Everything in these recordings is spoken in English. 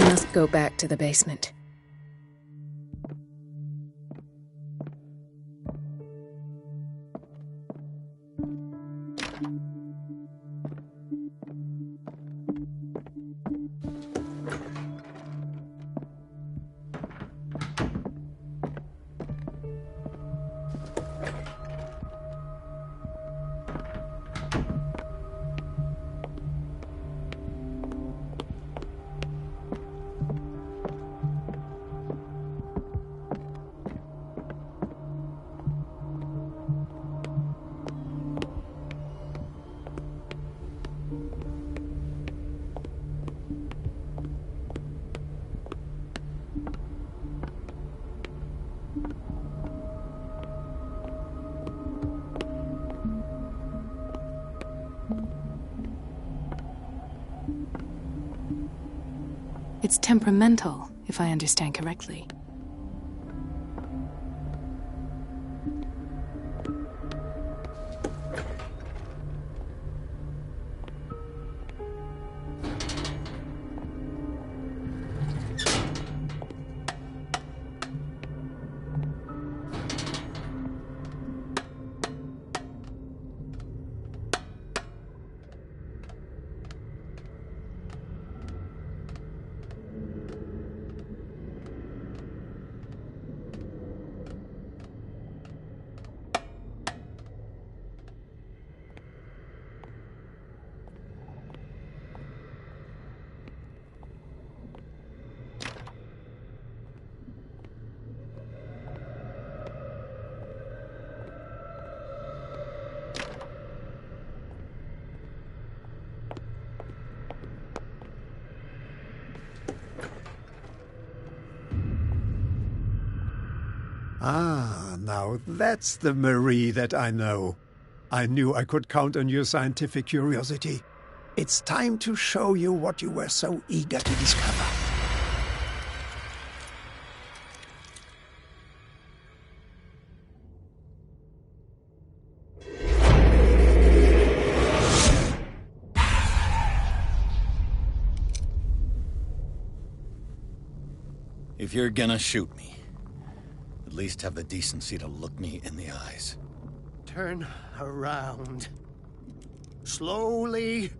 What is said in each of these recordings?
must go back to the basement. It's temperamental, if I understand correctly. Ah, now that's the Marie that I know. I knew I could count on your scientific curiosity. It's time to show you what you were so eager to discover. If you're gonna shoot me, at least have the decency to look me in the eyes. Turn around. Slowly.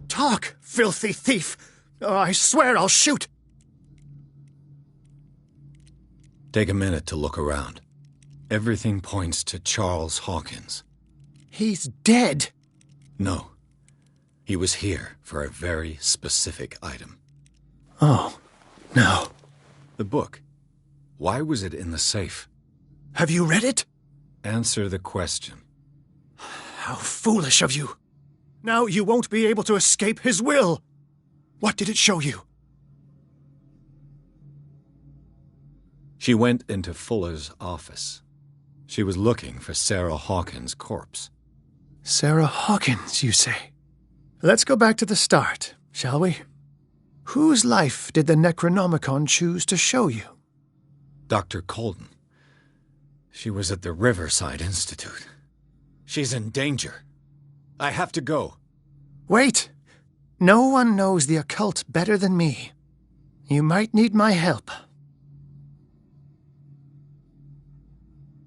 Talk, filthy thief! Or I swear I'll shoot! Take a minute to look around. Everything points to Charles Hawkins. He's dead! No. He was here for a very specific item. Oh, no. The book. Why was it in the safe? Have you read it? Answer the question. How foolish of you. Now you won't be able to escape his will. What did it show you? She went into Fuller's office. She was looking for Sarah Hawkins' corpse. Sarah Hawkins, you say? Let's go back to the start, shall we? Whose life did the Necronomicon choose to show you? Dr. Colden. She was at the Riverside Institute. She's in danger. I have to go. Wait! No one knows the occult better than me. You might need my help.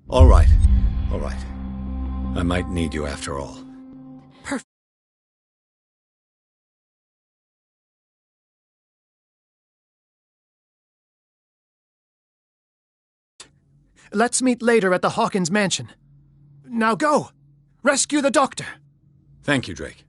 All right. All right. I might need you after all. Perfect. Let's meet later at the Hawkins mansion. Now go! Rescue the doctor! Thank you, Drake.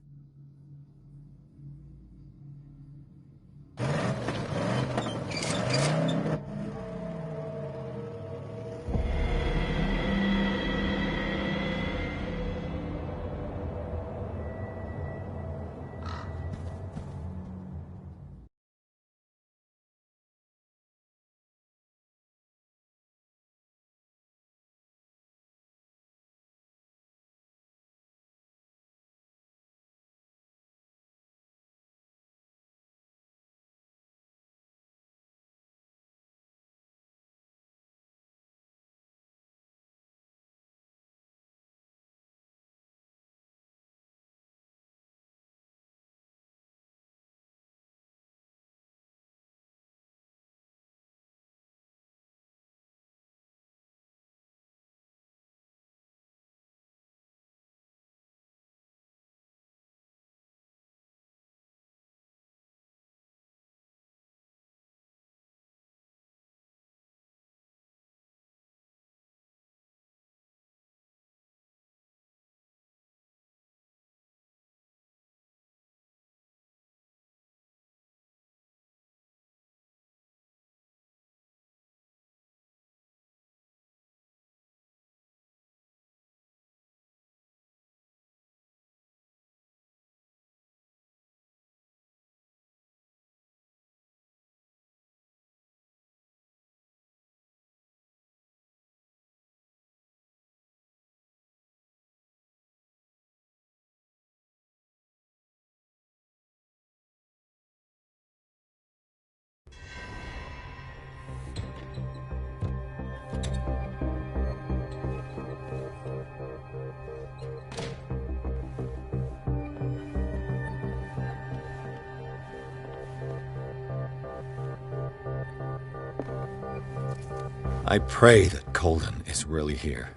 I pray that Colden is really here.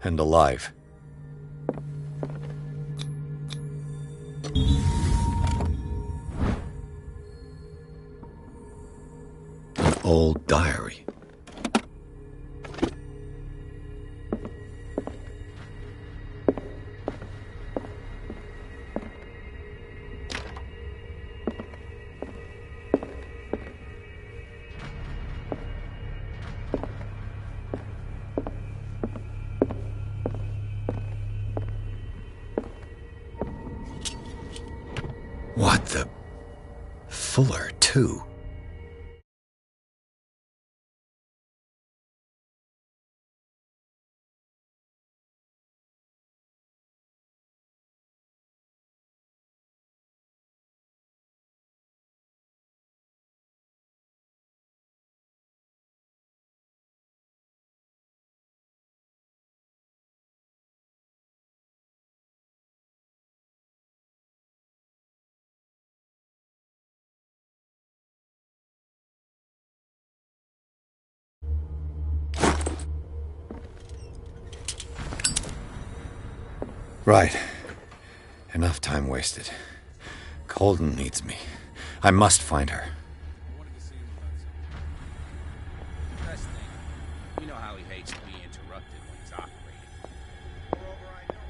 And alive. An old diary. What the... Fuller, too. Right. Enough time wasted. Colden needs me. I must find her. Best thing, you know how he hates to be interrupted when he's operating. Moreover, I know.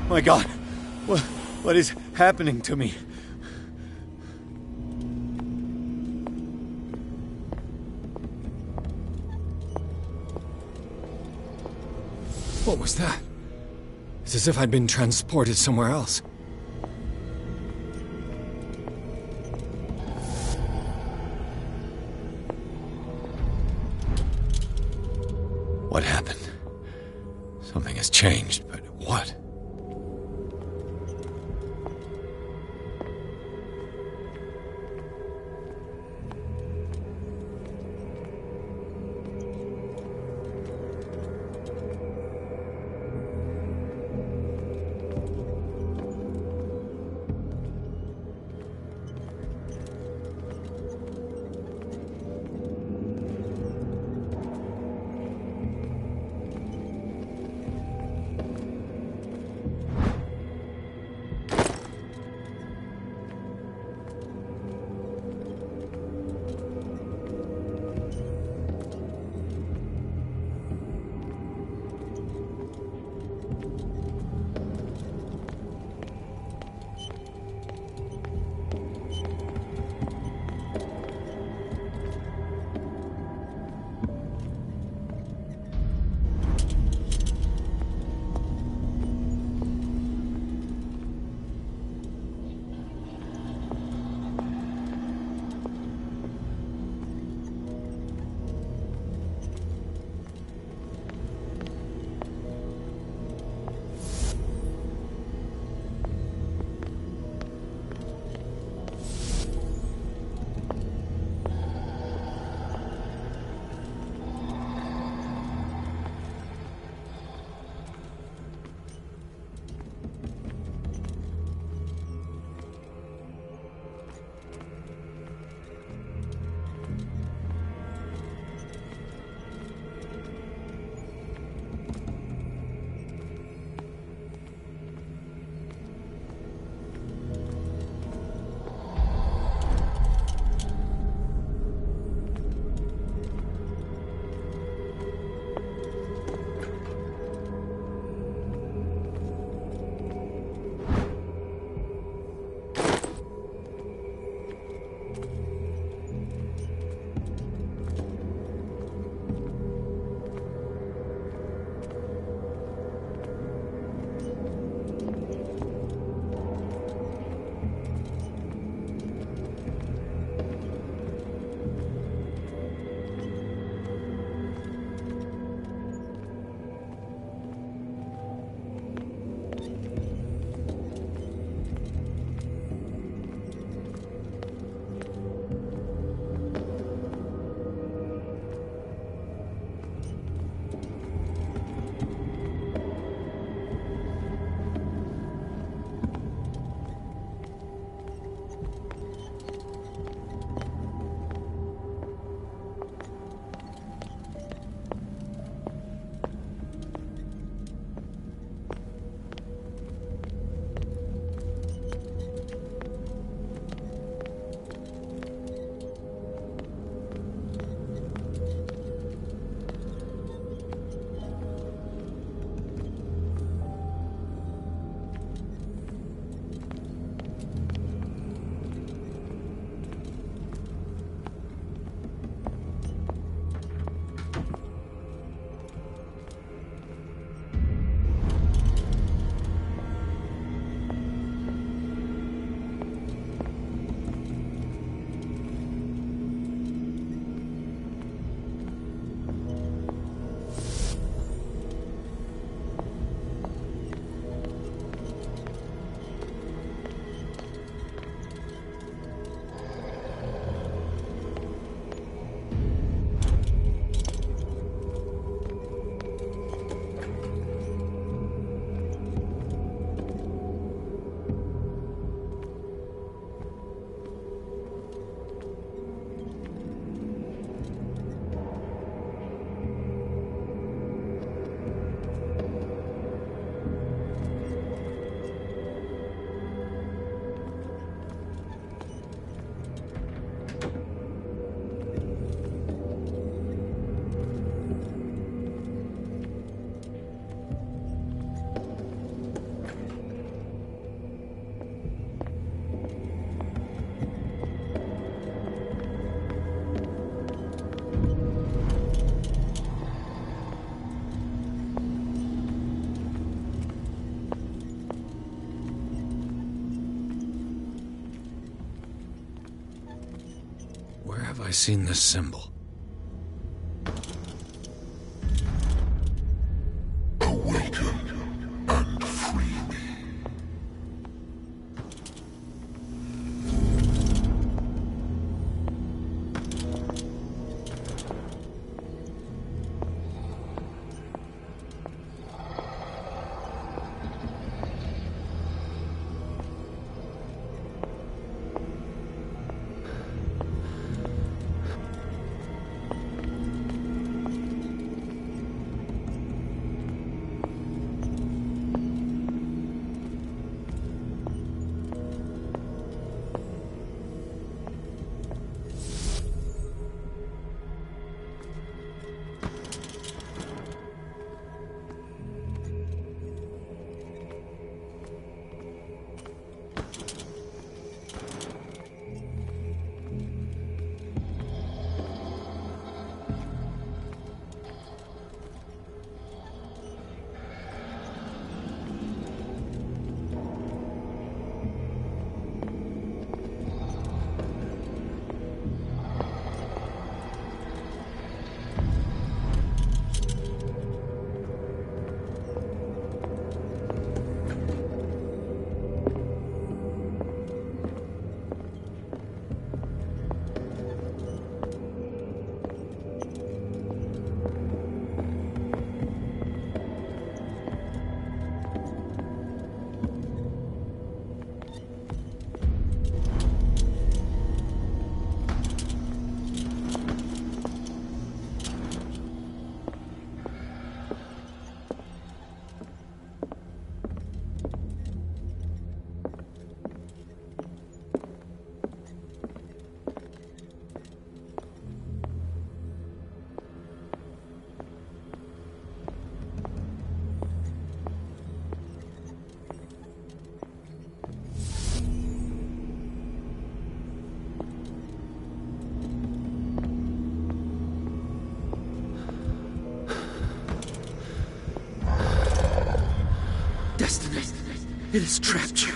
My God, what is happening to me? What was that? It's as if I'd been transported somewhere else. What happened? Something has changed, but what? I seen this symbol? Awaken and free me. Destiny. It has trapped you.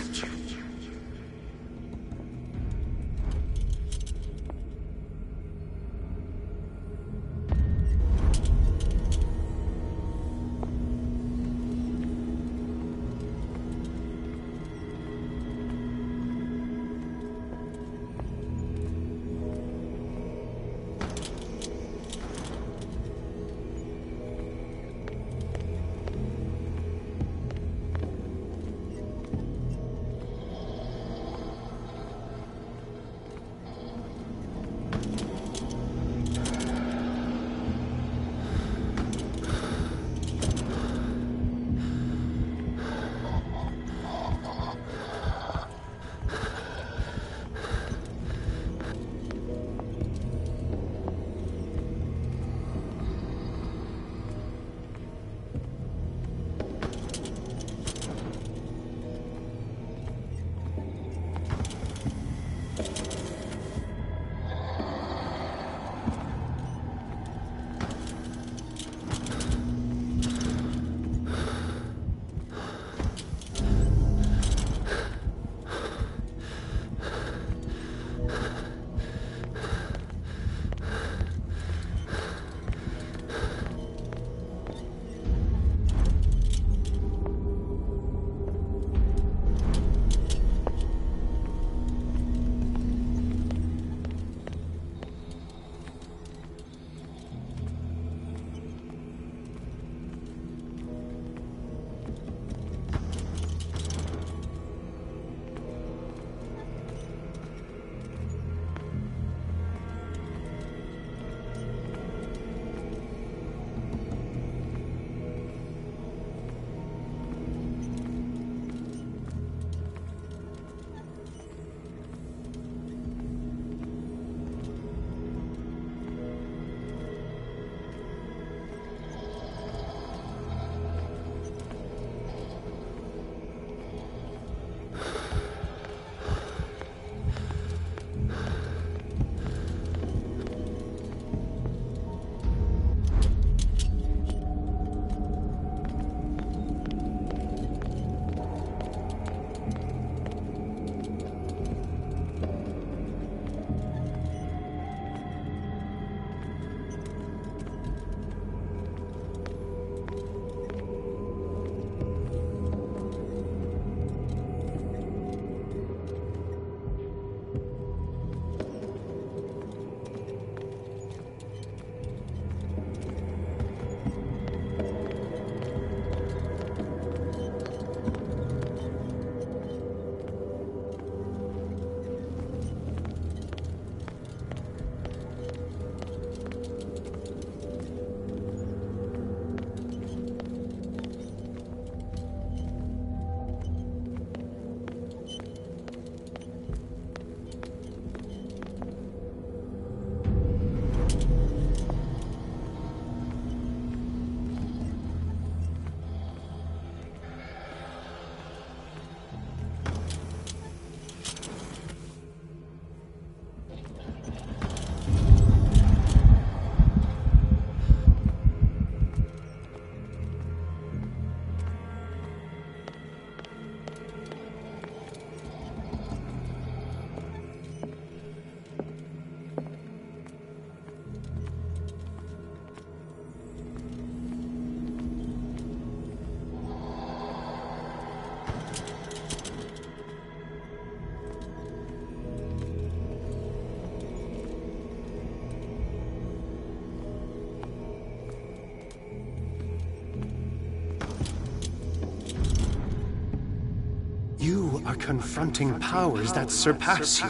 You are confronting powers that surpass you.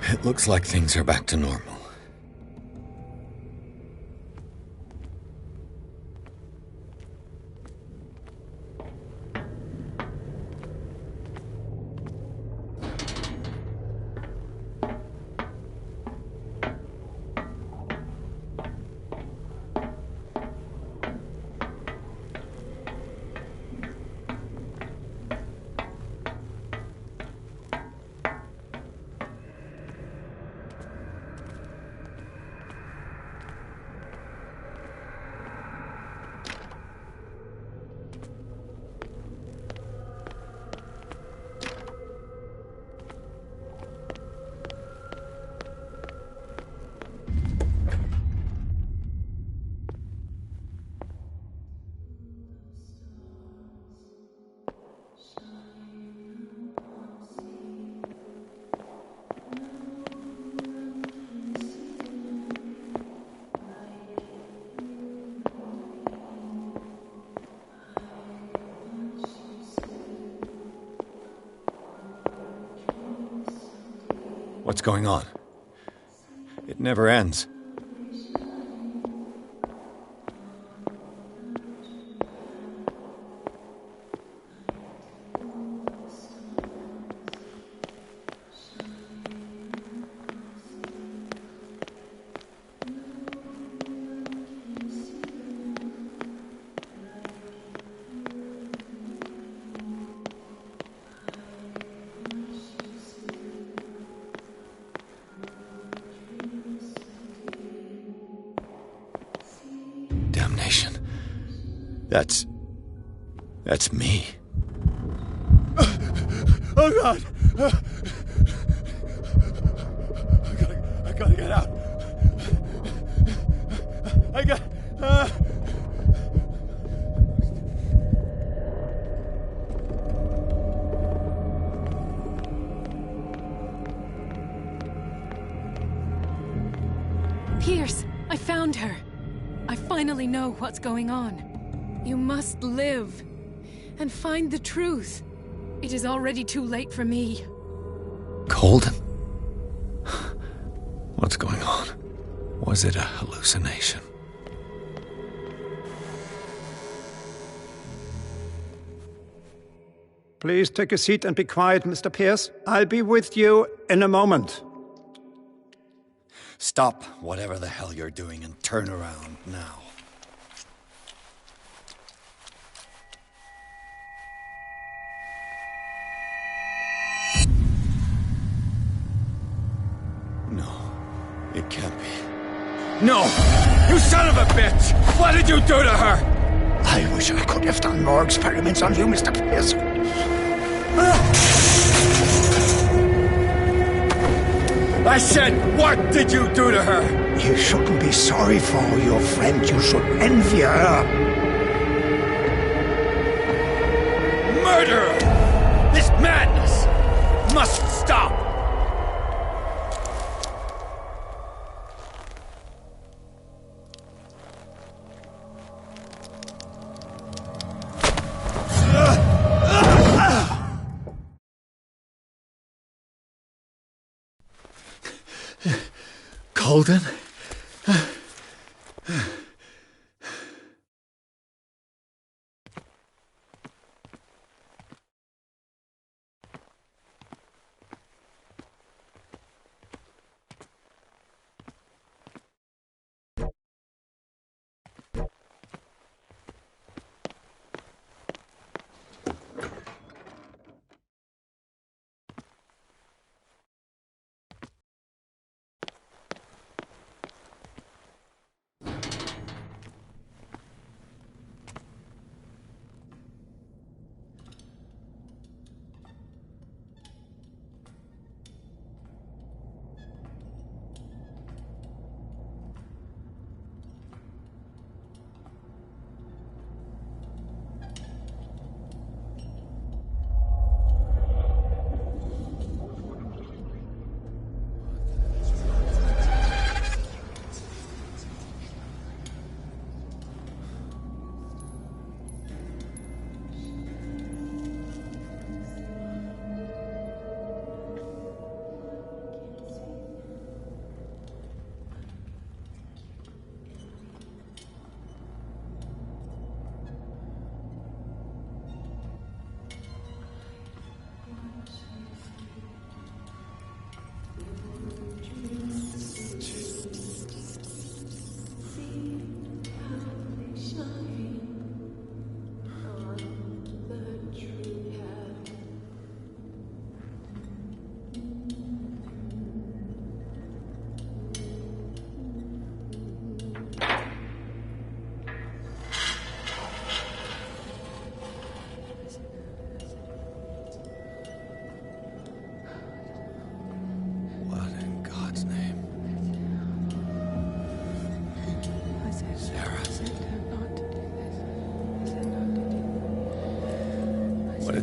It looks like things are back to normal. What's going on? It never ends. Damnation. That's me. Oh, God! I gotta get out. Pierce, I found her. I finally know what's going on. You must live and find the truth. It is already too late for me. Colden? What's going on? Was it a hallucination? Please take a seat and be quiet, Mr. Pierce. I'll be with you in a moment. Stop whatever the hell you're doing and turn around now. No, it can't be. No! You son of a bitch! What did you do to her? I wish I could have done more experiments on you, Mr. Pierce. I said, what did you do to her? You shouldn't be sorry for your friend. You should envy her. Murderer! This madness must stop! Colden?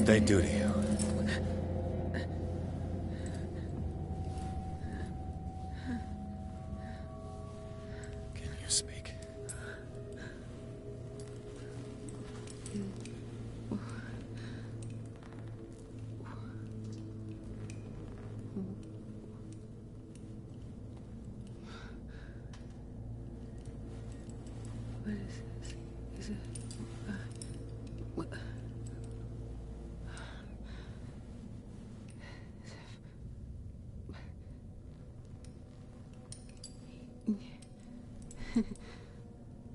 did they do to you? Can you speak? What is this? Is it... what?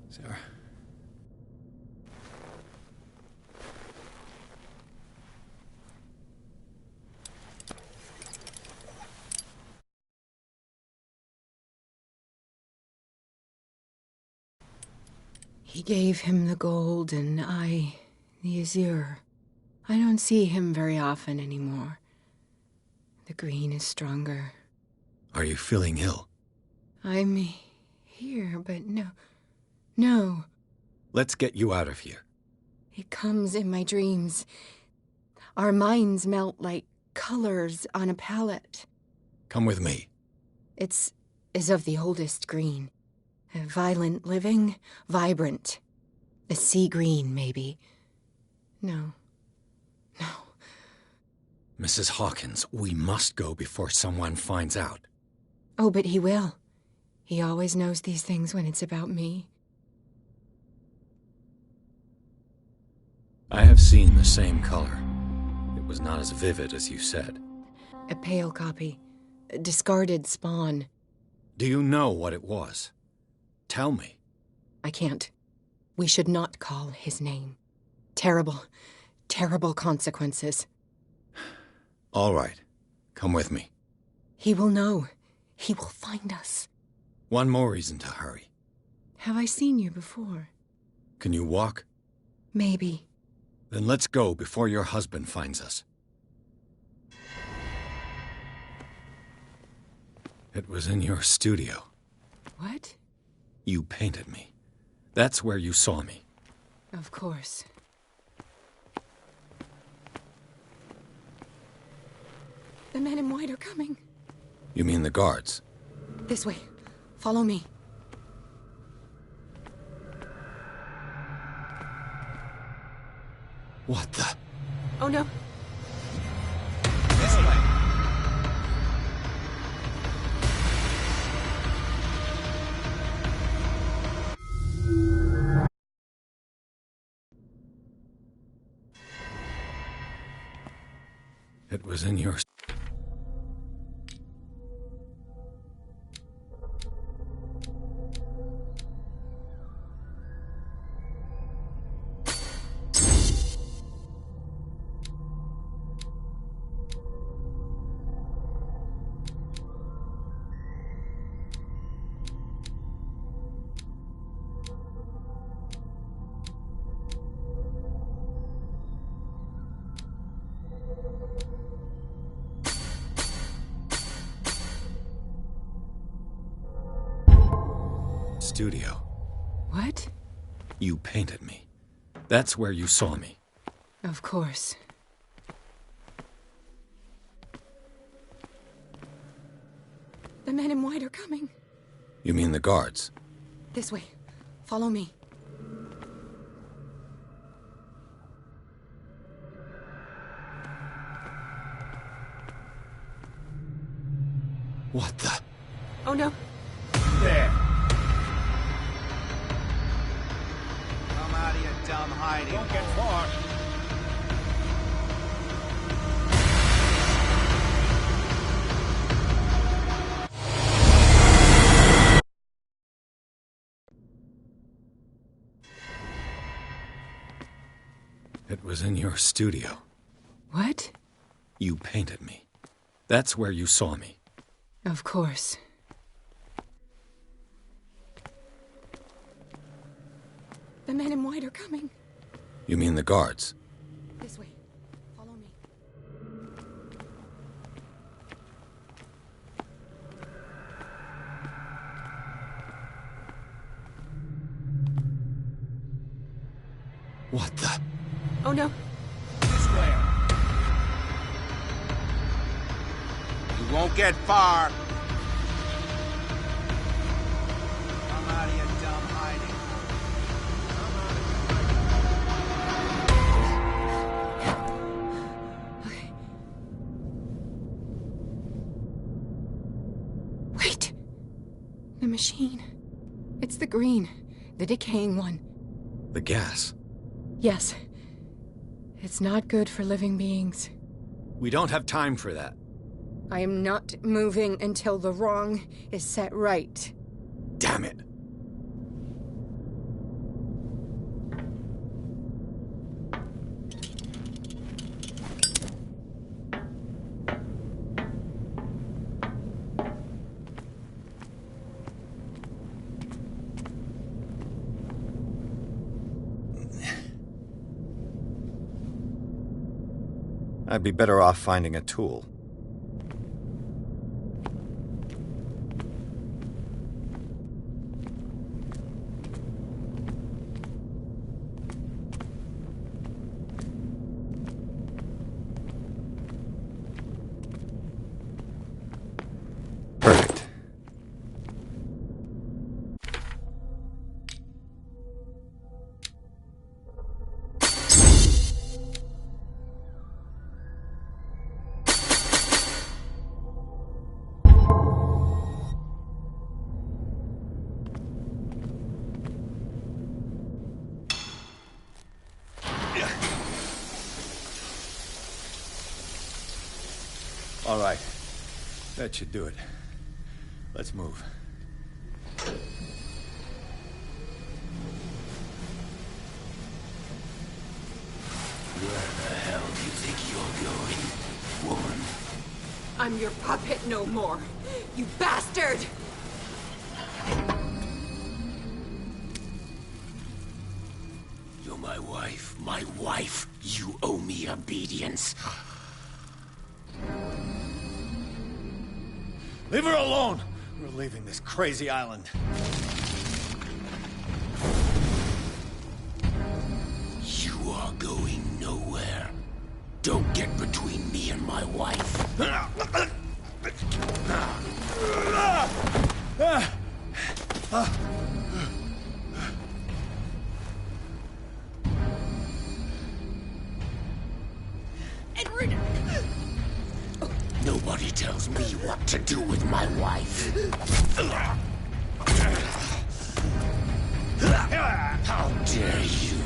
Sarah. He gave him the gold and I the azure. I don't see him very often anymore. The green is stronger. Are you feeling ill? I'm here, but no. Let's get you out of here. It comes in my dreams. Our minds melt like colors on a palette. Come with me. It's of the oldest green. A violent living, vibrant. A sea green, maybe. No. Mrs. Hawkins, we must go before someone finds out. Oh, but he will. He always knows these things when it's about me. I have seen the same color. It was not as vivid as you said. A pale copy. A discarded spawn. Do you know what it was? Tell me. I can't. We should not call his name. Terrible, terrible consequences. All right. Come with me. He will know. He will find us. One more reason to hurry. Have I seen you before? Can you walk? Maybe. Then let's go before your husband finds us. It was in your studio. What? You painted me. That's where you saw me. Of course. The men in white are coming. You mean the guards? This way. Follow me. What the? Oh no. This way. It was in your... studio. What? You painted me. That's where you saw me. Of course. The men in white are coming. You mean the guards? This way. Follow me. What the? Oh no. There. Come out of your dumb hiding. Don't get far. It was in your studio. What? You painted me. That's where you saw me. Of course. The men in white are coming. You mean the guards? This way. Follow me. What the? Oh no. This way. get far. Come out of your dumb hiding. Wait! The machine. It's the green. The decaying one. The gas. Yes. It's not good for living beings. We don't have time for that. I am not moving until the wrong is set right. Damn it. I'd be better off finding a tool. Perfect. All right. That should do it. Let's move. Where the hell do you think you're going, woman? I'm your puppet no more, you bastard! You're my wife. My wife. You owe me obedience. Leave her alone! We're leaving this crazy island. You are going nowhere. Don't get between me and my wife. Nobody tells me what to do with my wife. How dare you?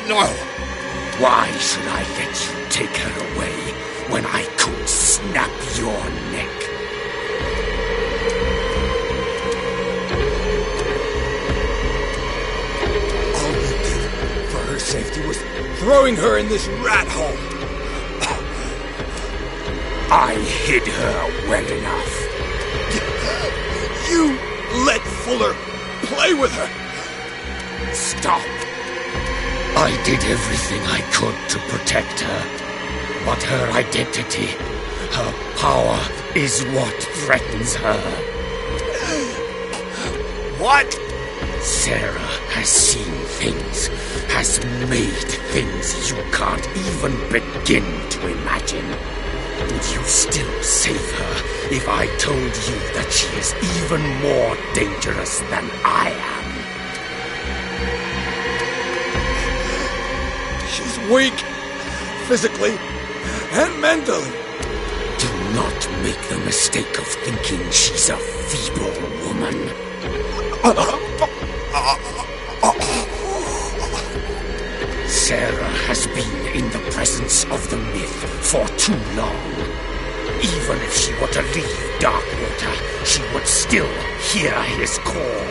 No! Why should I let you take her away when I could snap your neck? Her safety was throwing her in this rat hole. I hid her well enough. You let Fuller play with her. Stop. I did everything I could to protect her. But her identity, her power, is what threatens her. What? Sarah has seen things, has made things you can't even begin to imagine. Would you still save her if I told you that she is even more dangerous than I am? She's weak, physically and mentally. Do not make the mistake of thinking she's a feeble woman. Sarah has been in the presence of the myth for too long. Even if she were to leave Darkwater, she would still hear his call.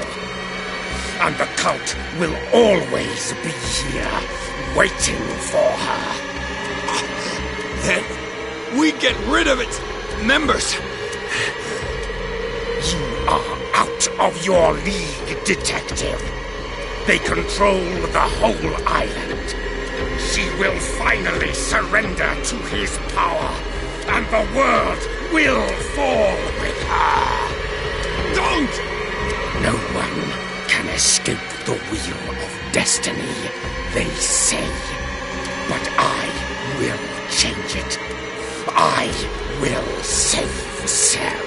And the cult will always be here, waiting for her. Then we get rid of its members. You are out of your league, detective. They control the whole island. She will finally surrender to his power, and the world will fall with her. Don't! No one can escape the wheel of destiny, they say. But I will change it. I will save Sarah.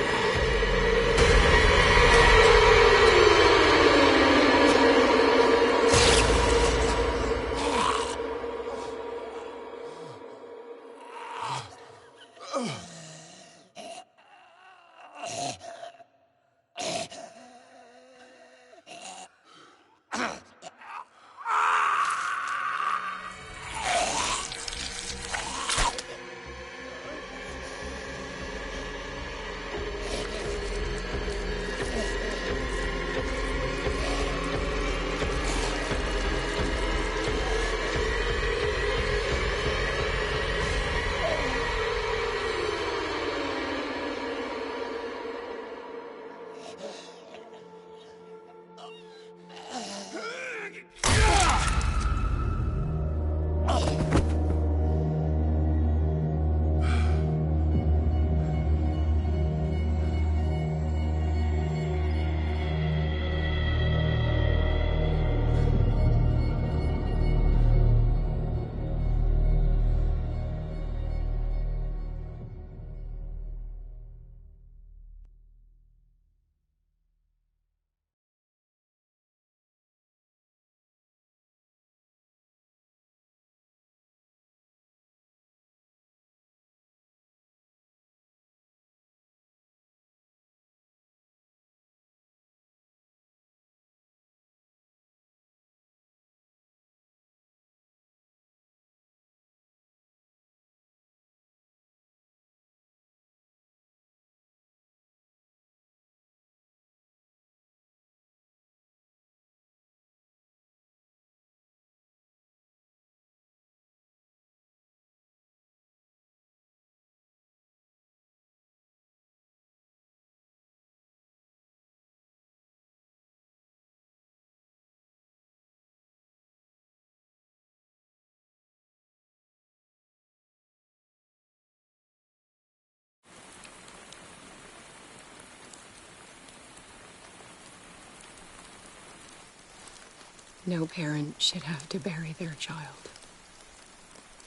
No parent should have to bury their child,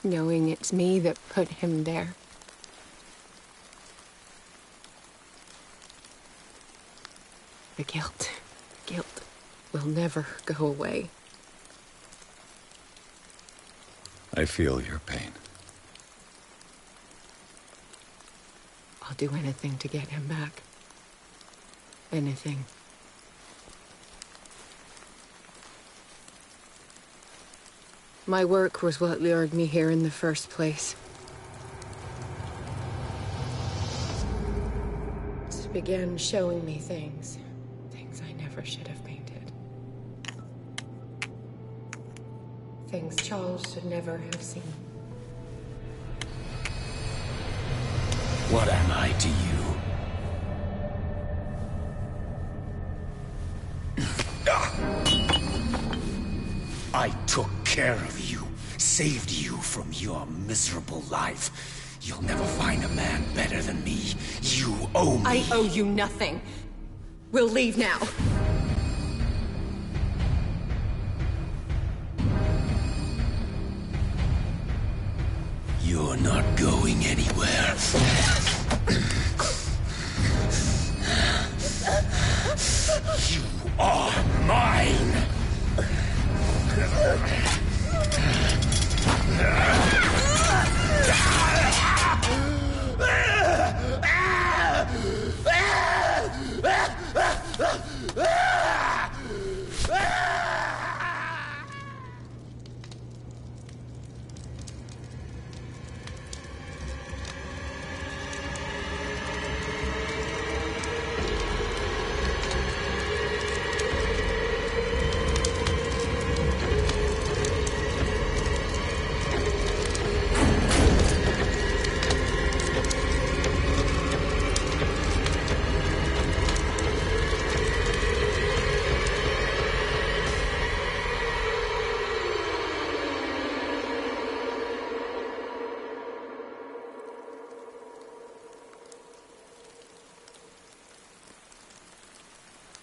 knowing it's me that put him there. The guilt will never go away. I feel your pain. I'll do anything to get him back. Anything. My work was what lured me here in the first place. It began showing me things I never should have painted. Things Charles should never have seen. What am I to you? I took care of you, saved you from your miserable life. You'll never find a man better than me. You owe me. I owe you nothing. We'll leave now. You're not going anywhere. You are mine!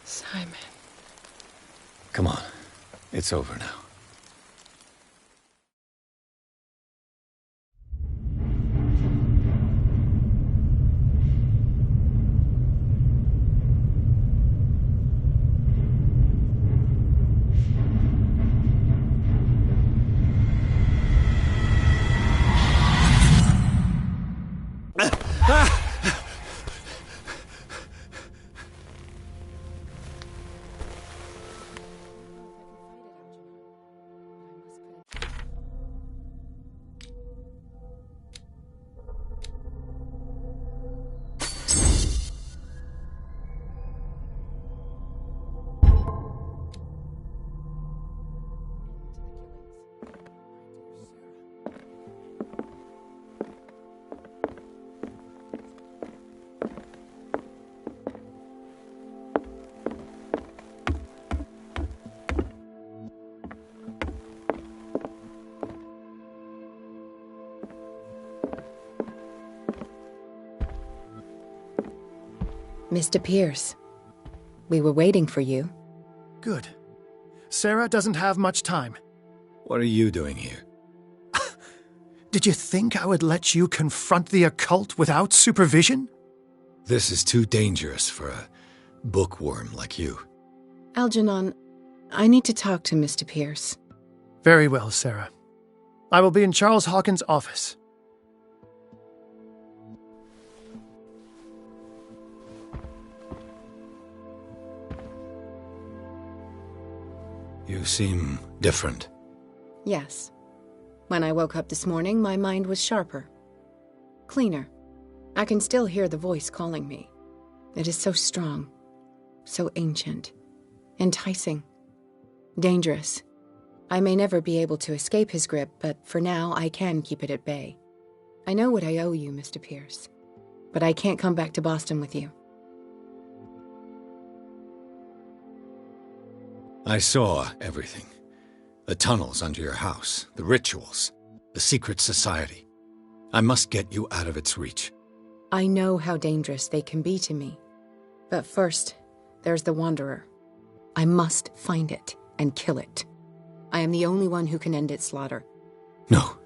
Simon. Come on. It's over now. Mr. Pierce, we were waiting for you. Good. Sarah doesn't have much time. What are you doing here? Did you think I would let you confront the occult without supervision? This is too dangerous for a bookworm like you. Algernon, I need to talk to Mr. Pierce. Very well, Sarah. I will be in Charles Hawkins' office. You seem different. Yes. When I woke up this morning, my mind was sharper. Cleaner. I can still hear the voice calling me. It is so strong, so ancient, enticing, dangerous. I may never be able to escape his grip, but for now I can keep it at bay. I know what I owe you, Mr. Pierce, but I can't come back to Boston with you. I saw everything. The tunnels under your house, the rituals, the secret society. I must get you out of its reach. I know how dangerous they can be to me. But first, there's the Wanderer. I must find it and kill it. I am the only one who can end its slaughter. No.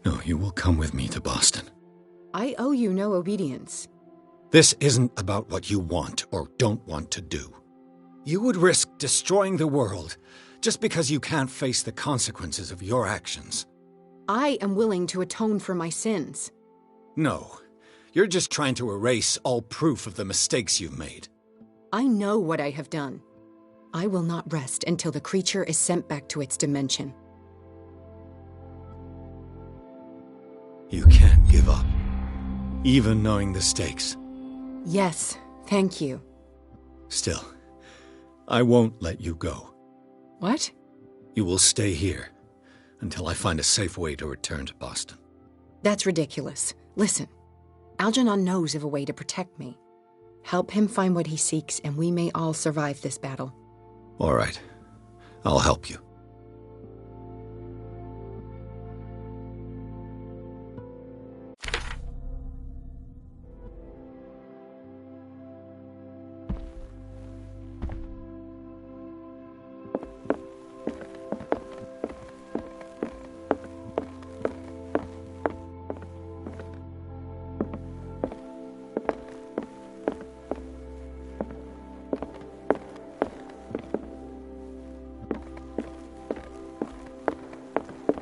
No, you will come with me to Boston. I owe you no obedience. This isn't about what you want or don't want to do. You would risk destroying the world just because you can't face the consequences of your actions. I am willing to atone for my sins. No, you're just trying to erase all proof of the mistakes you've made. I know what I have done. I will not rest until the creature is sent back to its dimension. You can't give up, even knowing the stakes. Yes, thank you. Still, I won't let you go. What? You will stay here until I find a safe way to return to Boston. That's ridiculous. Listen, Algernon knows of a way to protect me. Help him find what he seeks, and we may all survive this battle. All right. I'll help you.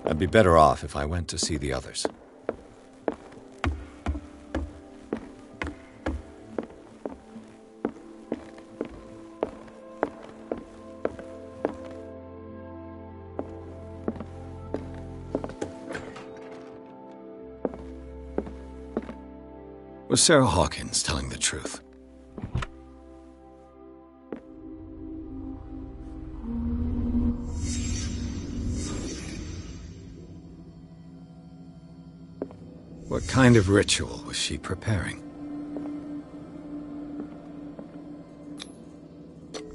I'd be better off if I went to see the others. Was Sarah Hawkins telling the truth? What kind of ritual was she preparing?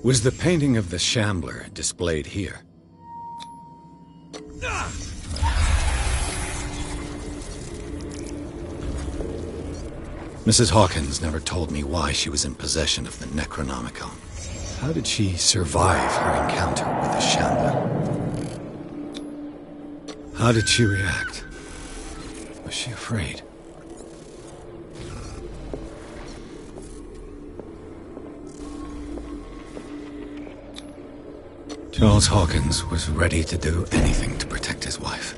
Was the painting of the Shambler displayed here? Mrs. Hawkins never told me why she was in possession of the Necronomicon. How did she survive her encounter with the Shambler? How did she react? Was she afraid? Charles Hawkins was ready to do anything to protect his wife.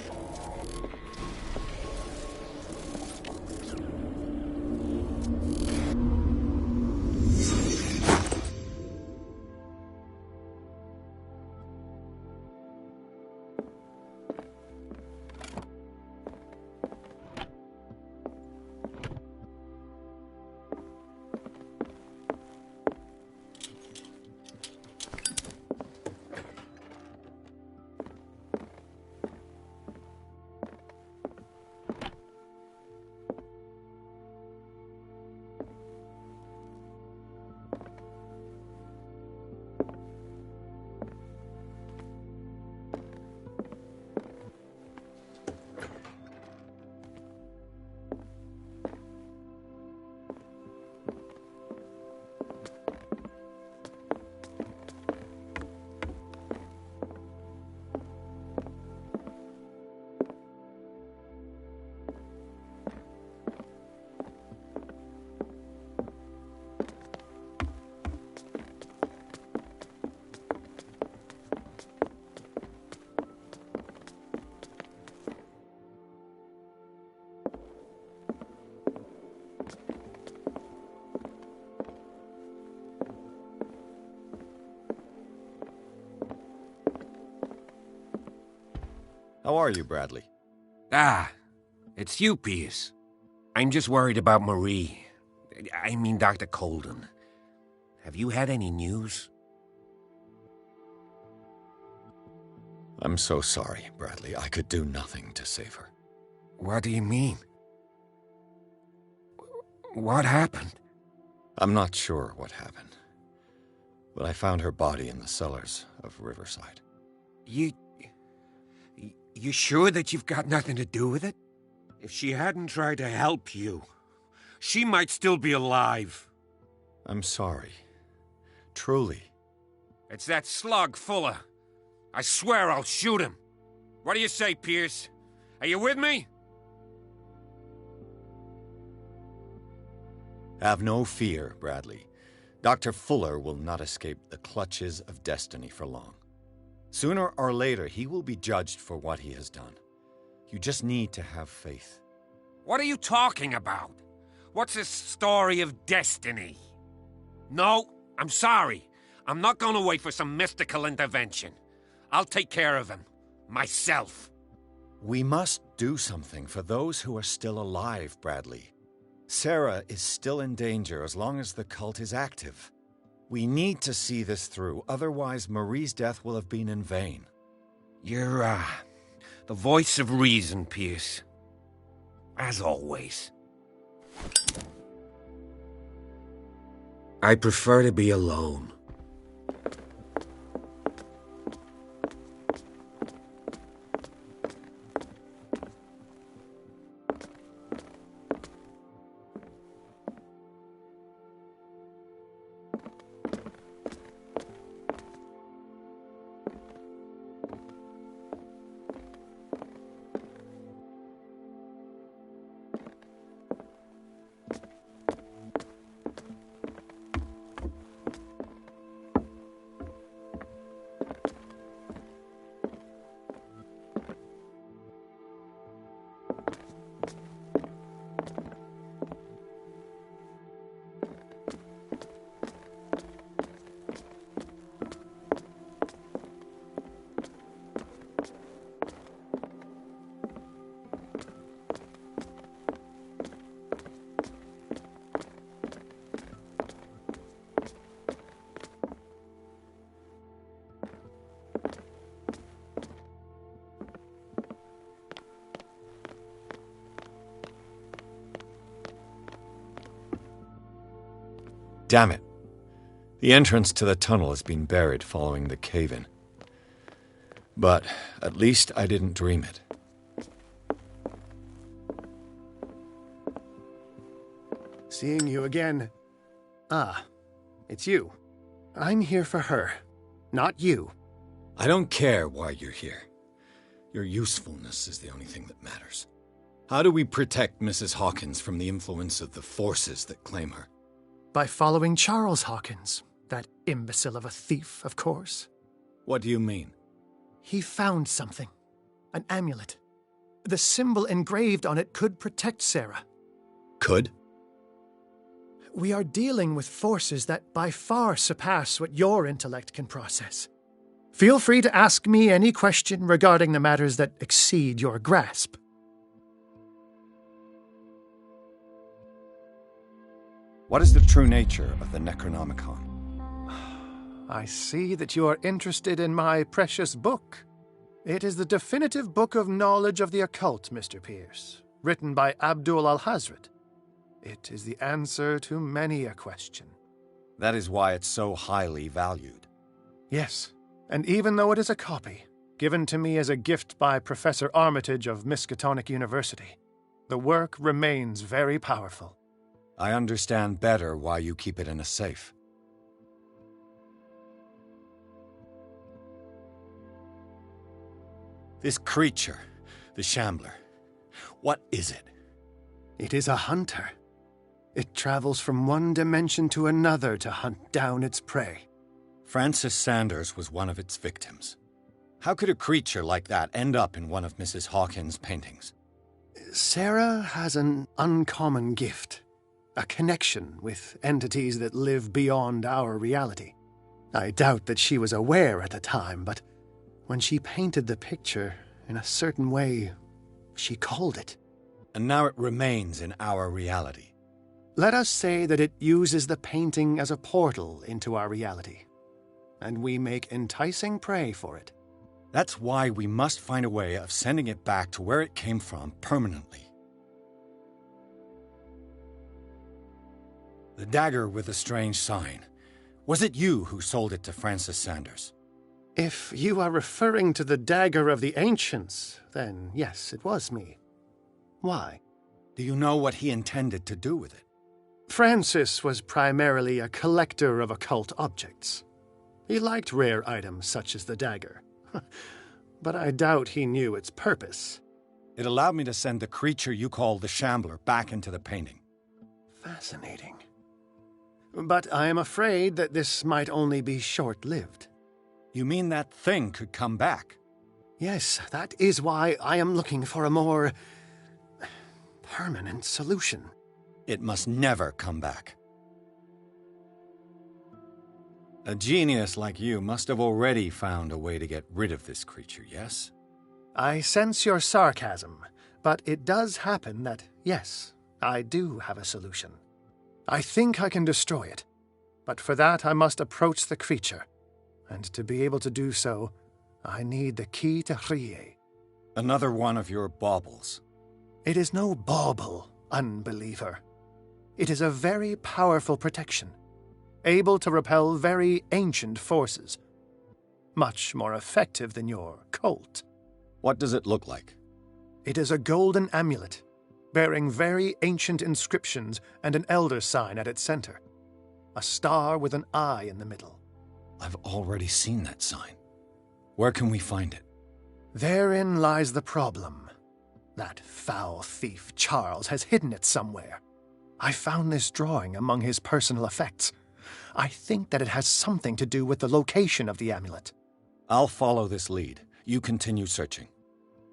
How are you, Bradley? It's you, Pierce. I'm just worried about Marie. I mean, Dr. Colden. Have you had any news? I'm so sorry, Bradley. I could do nothing to save her. What do you mean? What happened? I'm not sure what happened, but I found her body in the cellars of Riverside. You sure that you've got nothing to do with it? If she hadn't tried to help you, she might still be alive. I'm sorry. Truly. It's that slug, Fuller. I swear I'll shoot him. What do you say, Pierce? Are you with me? Have no fear, Bradley. Dr. Fuller will not escape the clutches of destiny for long. Sooner or later, he will be judged for what he has done. You just need to have faith. What are you talking about? What's this story of destiny? No, I'm sorry. I'm not going to wait for some mystical intervention. I'll take care of him. Myself. We must do something for those who are still alive, Bradley. Sarah is still in danger as long as the cult is active. We need to see this through, otherwise Marie's death will have been in vain. You're, the voice of reason, Pierce. As always. I prefer to be alone. Damn it. The entrance to the tunnel has been buried following the cave-in. But at least I didn't dream it. Seeing you again. Ah, it's you. I'm here for her, not you. I don't care why you're here. Your usefulness is the only thing that matters. How do we protect Mrs. Hawkins from the influence of the forces that claim her? By following Charles Hawkins, that imbecile of a thief, of course. What do you mean? He found something. An amulet. The symbol engraved on it could protect Sarah. Could? We are dealing with forces that by far surpass what your intellect can process. Feel free to ask me any question regarding the matters that exceed your grasp. What is the true nature of the Necronomicon? I see that you are interested in my precious book. It is the definitive book of knowledge of the occult, Mr. Pierce, written by Abdul al-Hazred. It is the answer to many a question. That is why it's so highly valued. Yes, and even though it is a copy, given to me as a gift by Professor Armitage of Miskatonic University, the work remains very powerful. I understand better why you keep it in a safe. This creature, the Shambler, what is it? It is a hunter. It travels from one dimension to another to hunt down its prey. Francis Sanders was one of its victims. How could a creature like that end up in one of Mrs. Hawkins' paintings? Sarah has an uncommon gift. A connection with entities that live beyond our reality. I doubt that she was aware at the time, but when she painted the picture in a certain way, she called it. And now it remains in our reality. Let us say that it uses the painting as a portal into our reality, and we make enticing prey for it. That's why we must find a way of sending it back to where it came from permanently. The dagger with the strange sign. Was it you who sold it to Francis Sanders? If you are referring to the dagger of the ancients, then yes, it was me. Why? Do you know what he intended to do with it? Francis was primarily a collector of occult objects. He liked rare items such as the dagger. But I doubt he knew its purpose. It allowed me to send the creature you call the Shambler back into the painting. Fascinating. But I am afraid that this might only be short-lived. You mean that thing could come back? Yes, that is why I am looking for a more permanent solution. It must never come back. A genius like you must have already found a way to get rid of this creature, yes? I sense your sarcasm, but it does happen that, yes, I do have a solution. I think I can destroy it, but for that I must approach the creature, and to be able to do so, I need the key to Rie. Another one of your baubles. It is no bauble, unbeliever. It is a very powerful protection, able to repel very ancient forces. Much more effective than your cult. What does it look like? It is a golden amulet, bearing very ancient inscriptions and an elder sign at its center. A star with an eye in the middle. I've already seen that sign. Where can we find it? Therein lies the problem. That foul thief Charles has hidden it somewhere. I found this drawing among his personal effects. I think that it has something to do with the location of the amulet. I'll follow this lead. You continue searching.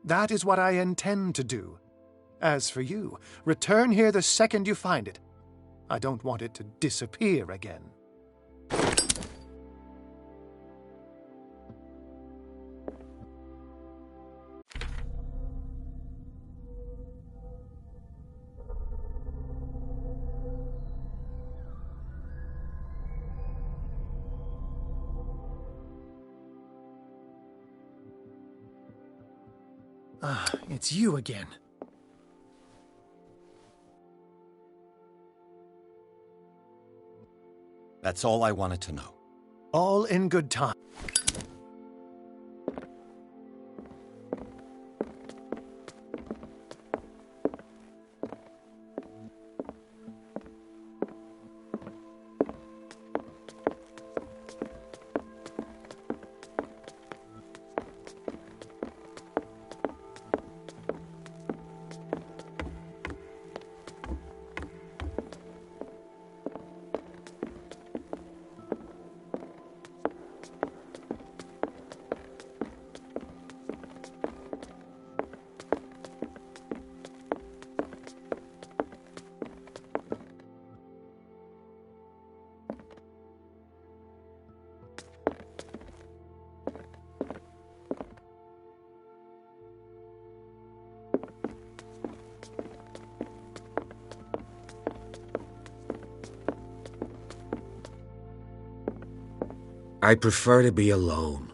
That is what I intend to do. As for you, return here the second you find it. I don't want it to disappear again. It's you again. That's all I wanted to know. All in good time. I prefer to be alone.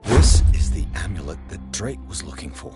This is the amulet that Drake was looking for.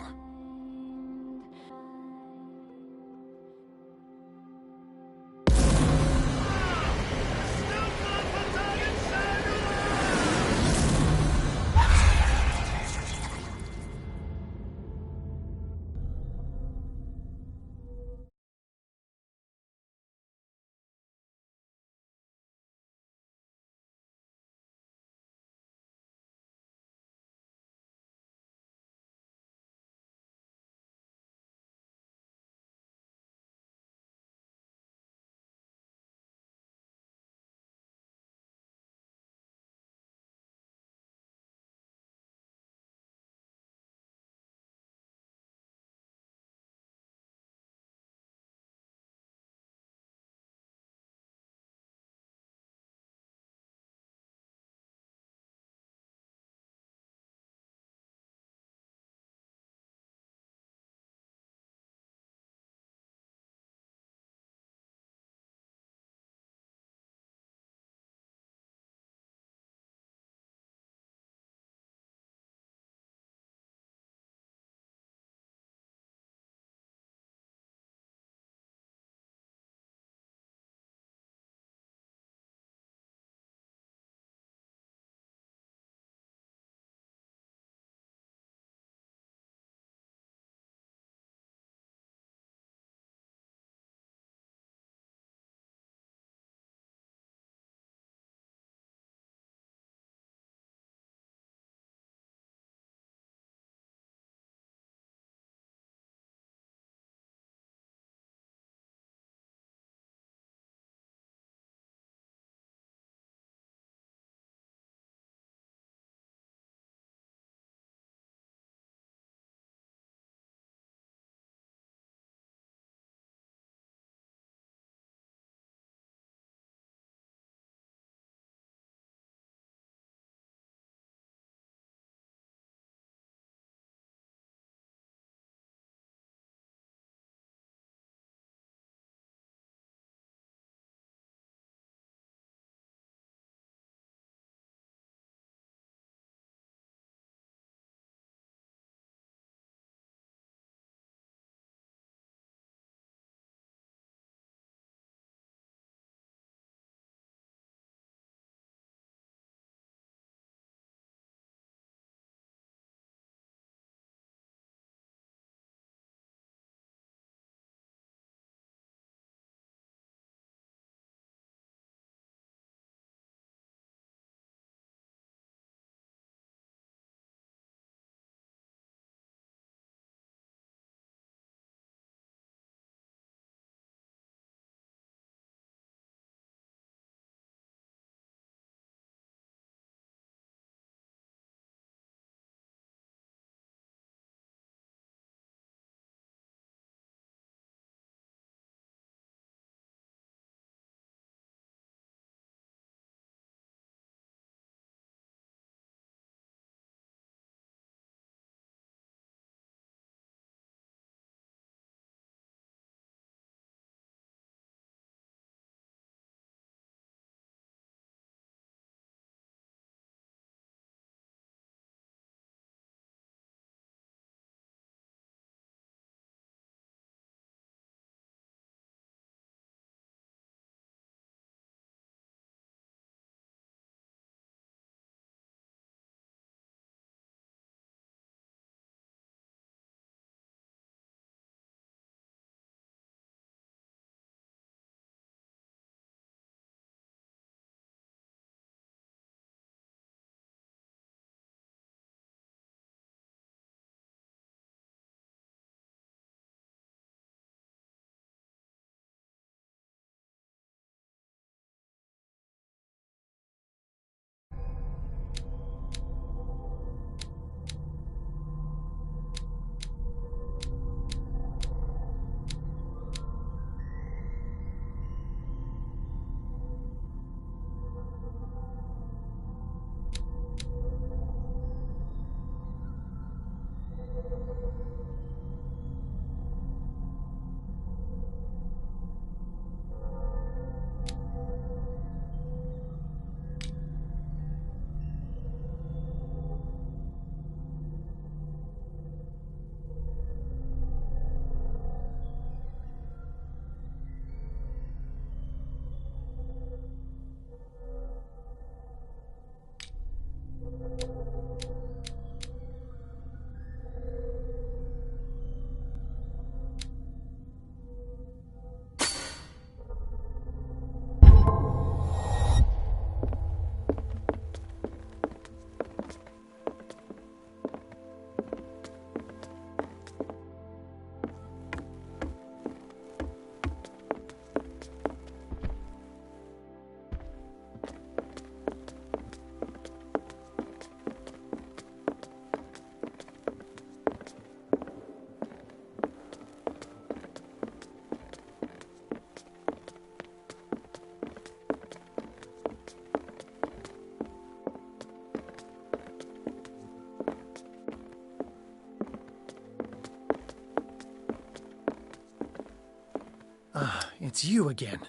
it's you again.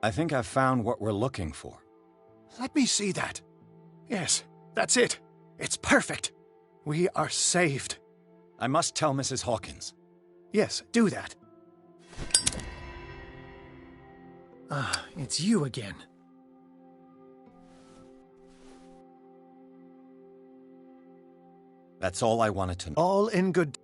I think I've found what we're looking for. Let me see that. Yes, that's it. It's perfect. We are saved. I must tell Mrs. Hawkins. Yes, do that. Ah, it's you again. That's all I wanted to know. All in good...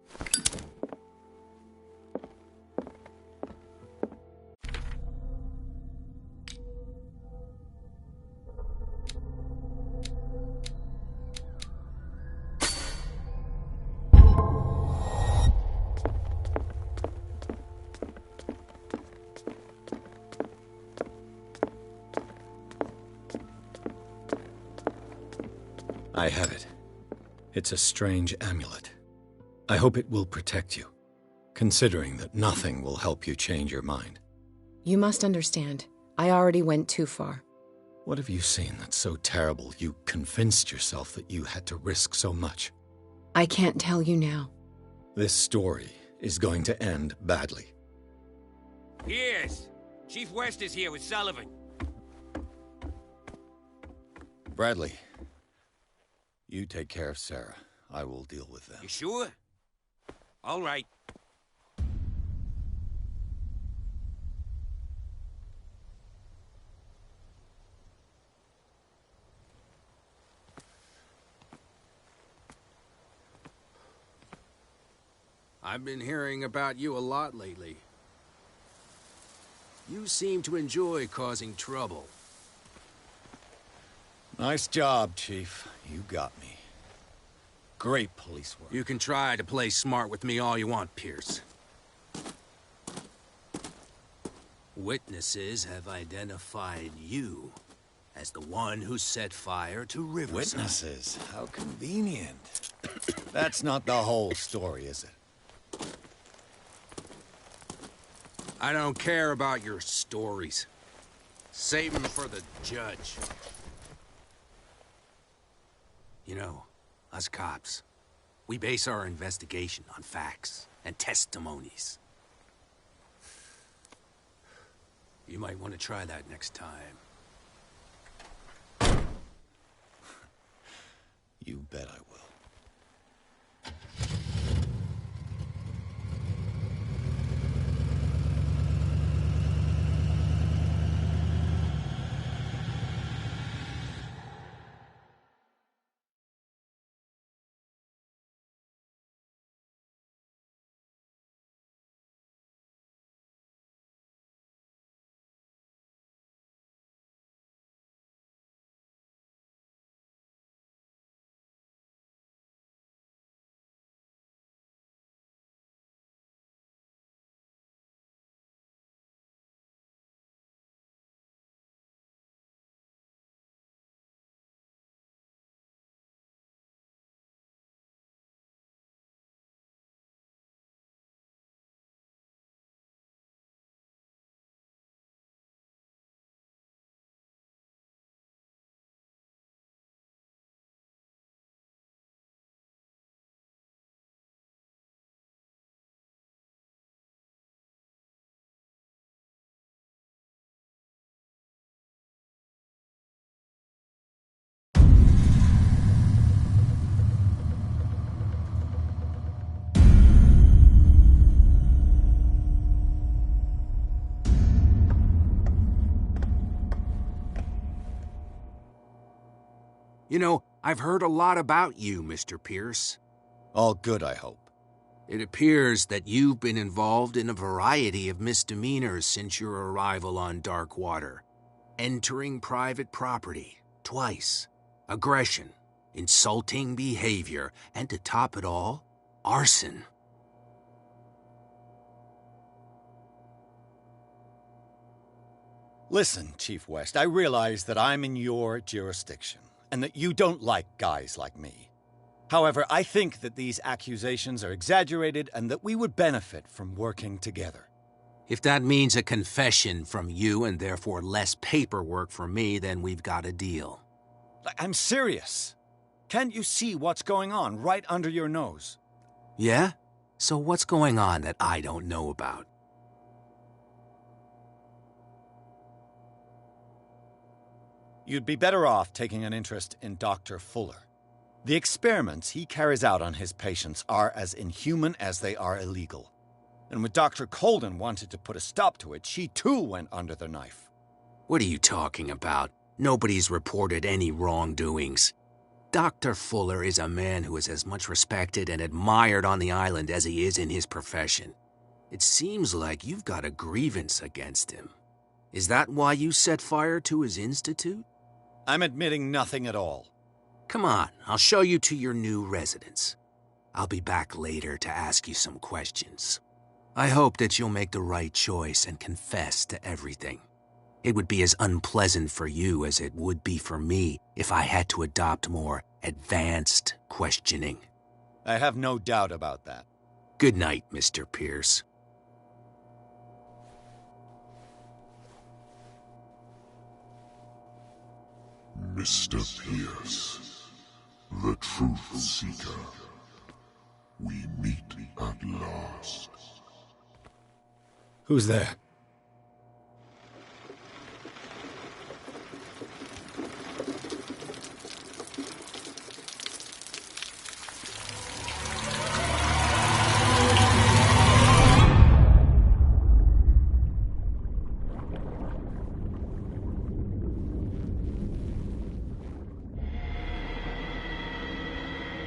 I have it. It's a strange amulet. I hope it will protect you, considering that nothing will help you change your mind. You must understand, I already went too far. What have you seen that's so terrible you convinced yourself that you had to risk so much? I can't tell you now. This story is going to end badly. Yes! Chief West is here with Sullivan. Bradley, you take care of Sarah. I will deal with them. You sure? All right. I've been hearing about you a lot lately. You seem to enjoy causing trouble. Nice job, Chief. You got me. Great police work. You can try to play smart with me all you want, Pierce. Witnesses have identified you as the one who set fire to Riverside. Witnesses? How convenient. That's not the whole story, is it? I don't care about your stories. Save them for the judge. You know, us cops, we base our investigation on facts and testimonies. You might want to try that next time. You bet I will. You know, I've heard a lot about you, Mr. Pierce. All good, I hope. It appears that you've been involved in a variety of misdemeanors since your arrival on Darkwater. Entering private property, twice. Aggression, insulting behavior, and to top it all, arson. Listen, Chief West, I realize that I'm in your jurisdiction, and that you don't like guys like me. However, I think that these accusations are exaggerated and that we would benefit from working together. If that means a confession from you and therefore less paperwork for me, then we've got a deal. I'm serious. Can't you see what's going on right under your nose? Yeah? So what's going on that I don't know about? You'd be better off taking an interest in Dr. Fuller. The experiments he carries out on his patients are as inhuman as they are illegal. And when Dr. Colden wanted to put a stop to it, she too went under the knife. What are you talking about? Nobody's reported any wrongdoings. Dr. Fuller is a man who is as much respected and admired on the island as he is in his profession. It seems like you've got a grievance against him. Is that why you set fire to his institute? I'm admitting nothing at all. Come on, I'll show you to your new residence. I'll be back later to ask you some questions. I hope that you'll make the right choice and confess to everything. It would be as unpleasant for you as it would be for me if I had to adopt more advanced questioning. I have no doubt about that. Good night, Mr. Pierce. Mr. Pierce, the Truth Seeker. We meet at last. Who's there?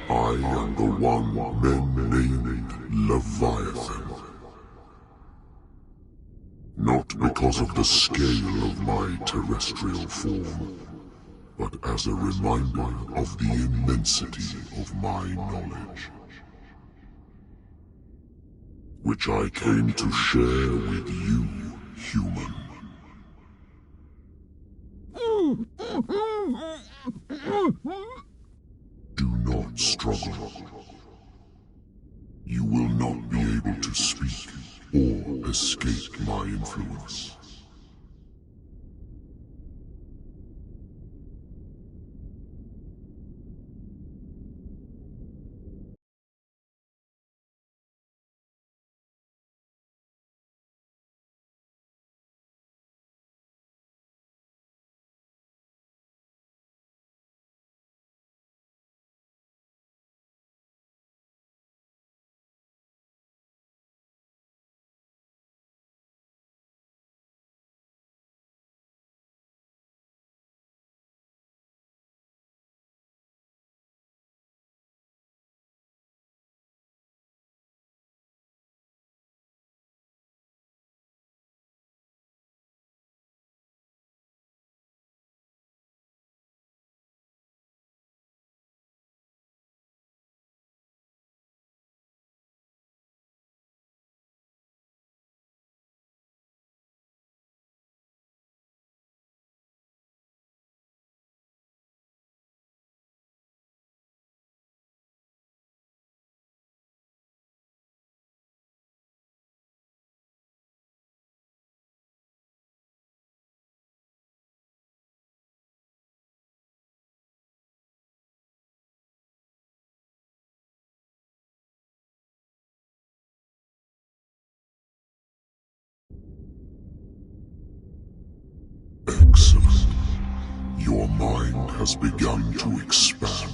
I am the one men named Leviathan. Not because of the scale of my terrestrial form, but as a reminder of the immensity of my knowledge, which I came to share with you, human. Do not struggle. You will not be able to speak or escape my influence. Excellent. Your mind has begun to expand.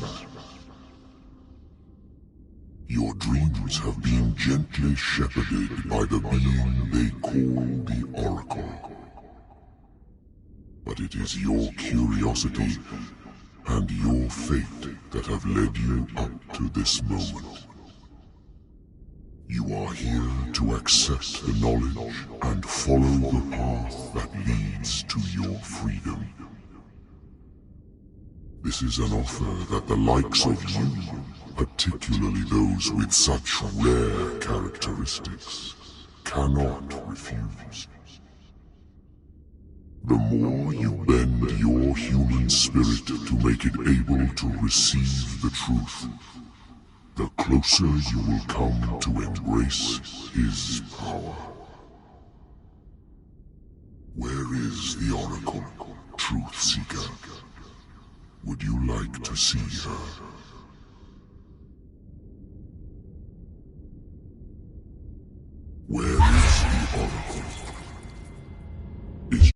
Your dreams have been gently shepherded by the being they call the Oracle. But it is your curiosity and your fate that have led you up to this moment. You are here to accept the knowledge and follow the path that leads to your freedom. This is an offer that the likes of you, particularly those with such rare characteristics, cannot refuse. The more you bend your human spirit to make it able to receive the truth, the closer you will come to embrace his power. Where is the Oracle, Truth Seeker? Would you like to see her? Where is the Oracle? Is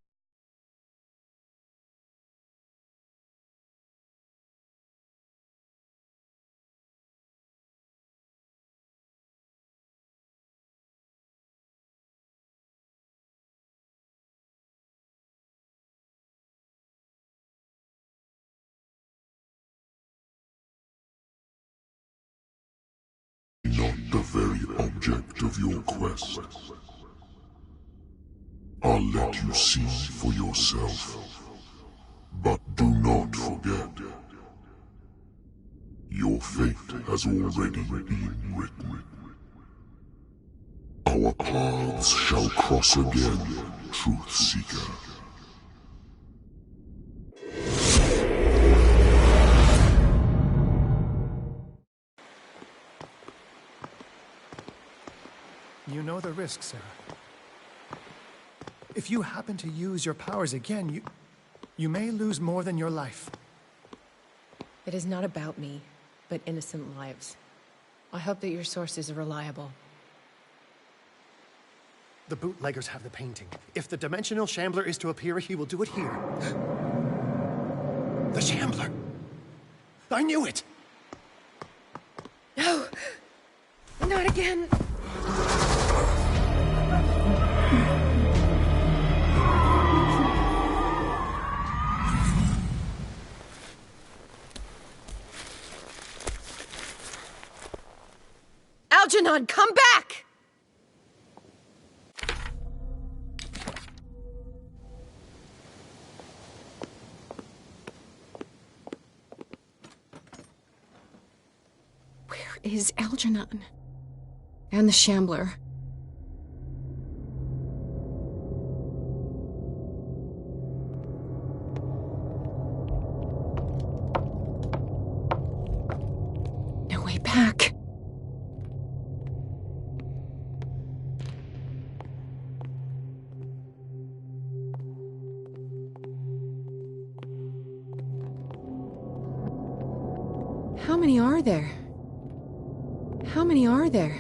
not the very object of your quest? I'll let you see for yourself. But do not forget, your fate has already been written. Our paths shall cross again, Truth Seeker. You know the risk, Sarah. If you happen to use your powers again, you may lose more than your life. It is not about me, but innocent lives. I hope that your sources are reliable. The bootleggers have the painting. If the Dimensional Shambler is to appear, he will do it here. The Shambler! I knew it! No! Not again! Algernon, come back! Where is Algernon? And the Shambler? No way back. How many are there? How many are there?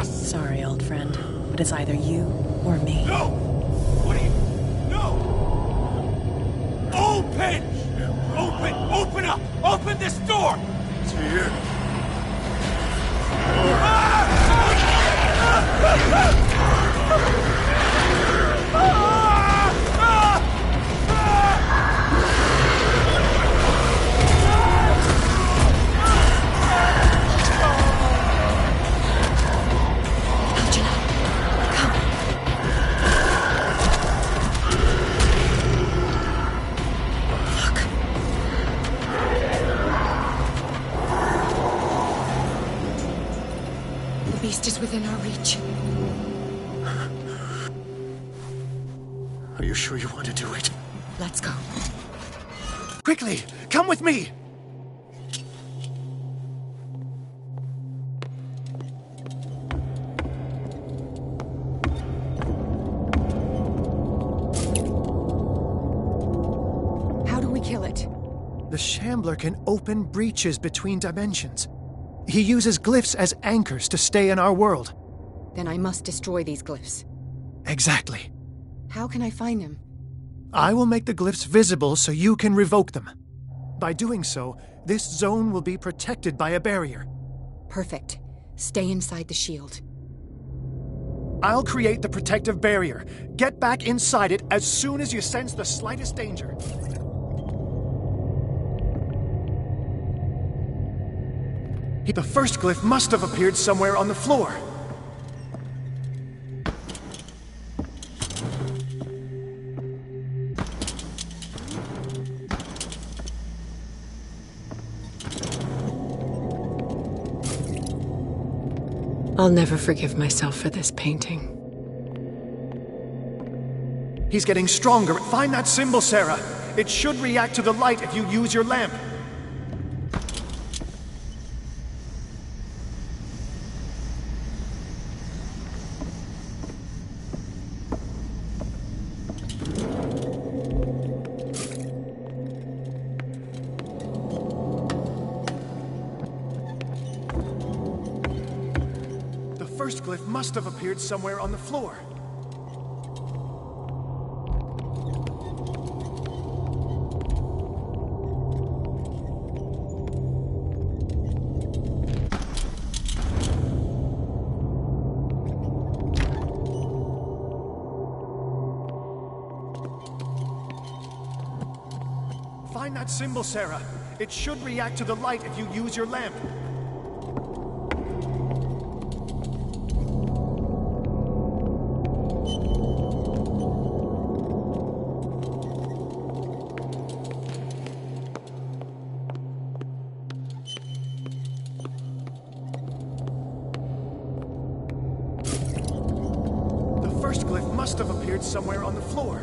Sorry, old friend, but it's either you or me. No! What are you... No! Open! Open! Open up! Open this door! It's here. The beast is within our reach. Are you sure you want to do it? Let's go. Quickly, come with me! How do we kill it? The Shambler can open breaches between dimensions. He uses glyphs as anchors to stay in our world. Then I must destroy these glyphs. Exactly. How can I find them? I will make the glyphs visible so you can revoke them. By doing so, this zone will be protected by a barrier. Perfect. Stay inside the shield. I'll create the protective barrier. Get back inside it as soon as you sense the slightest danger. The first glyph must have appeared somewhere on the floor. I'll never forgive myself for this painting. He's getting stronger. Find that symbol, Sarah. It should react to the light if you use your lamp. The first glyph must have appeared somewhere on the floor. Find that symbol, Sarah. It should react to the light if you use your lamp. The first glyph must have appeared somewhere on the floor.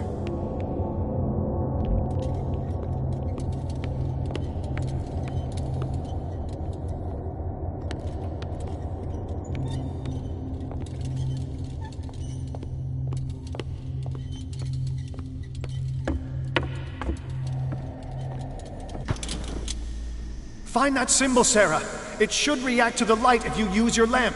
Find that symbol, Sarah. It should react to the light if you use your lamp.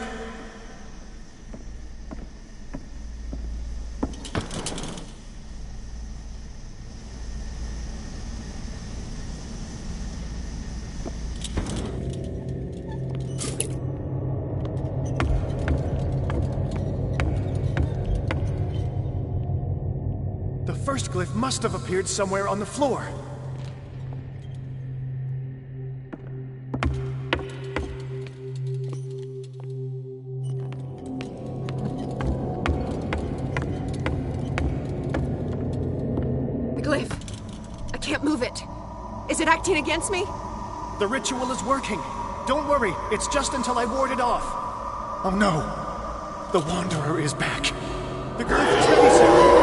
The first glyph must have appeared somewhere on the floor. Glyph. I can't move it. Is it acting against me? The ritual is working. Don't worry, it's just until I ward it off. Oh no. The Wanderer is back. The glyph is heavy, Sarah.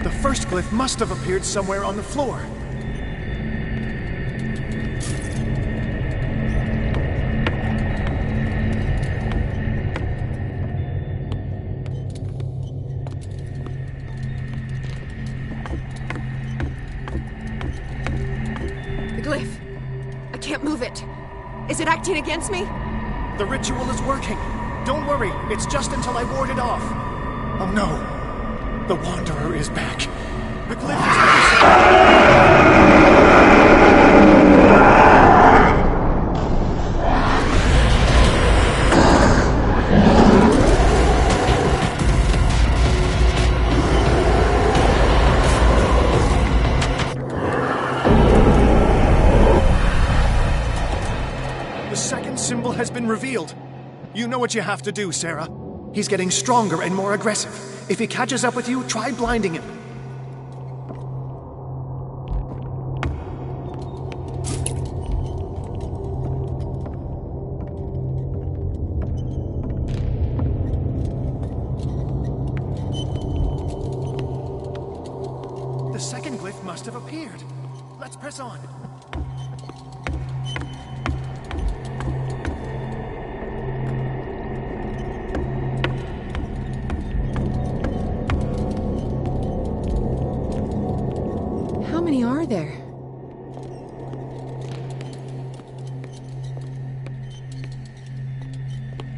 The first glyph must have appeared somewhere on the floor. The glyph. it acting against me? The ritual is working. Don't worry, it's just until I ward it off. Oh no. The Wanderer is back. The glyph is symbol has been revealed. You know what you have to do, Sarah. He's getting stronger and more aggressive. If he catches up with you, try blinding him. The second glyph must have appeared. Let's press on. There.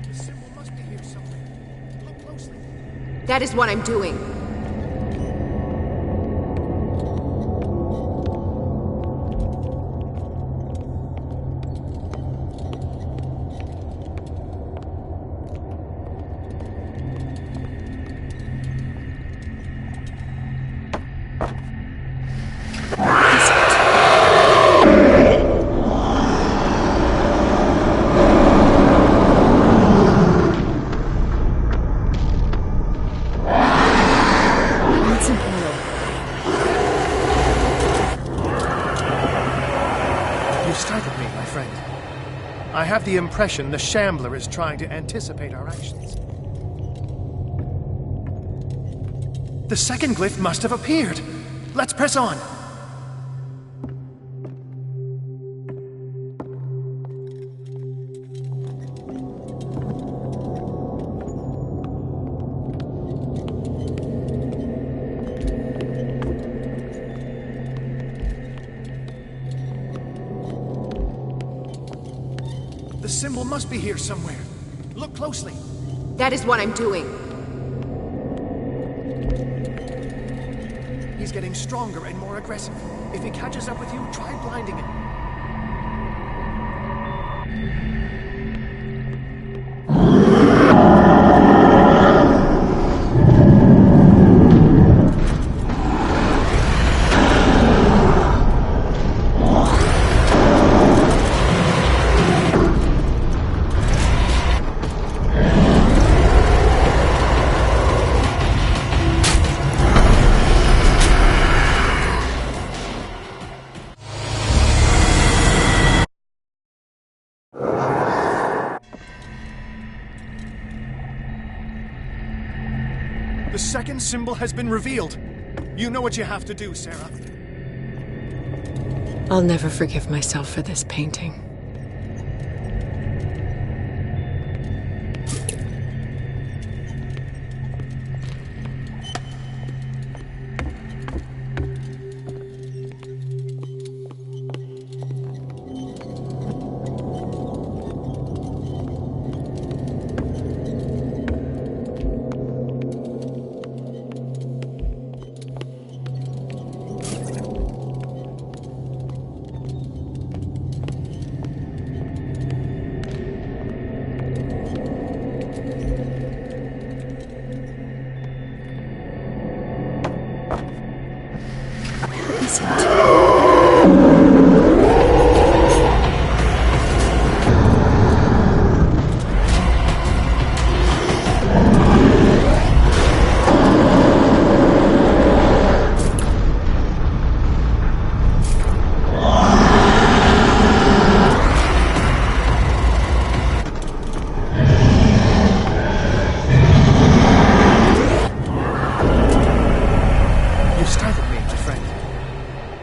The symbol must be here somewhere. Look closely. That is what I'm doing. I have the impression the Shambler is trying to anticipate our actions. The second glyph must have appeared. Let's press on. The symbol must be here somewhere. Look closely. That is what I'm doing. He's getting stronger and more aggressive. If he catches up with you, try blinding him. The second symbol has been revealed. You know what you have to do, Sarah. I'll never forgive myself for this painting.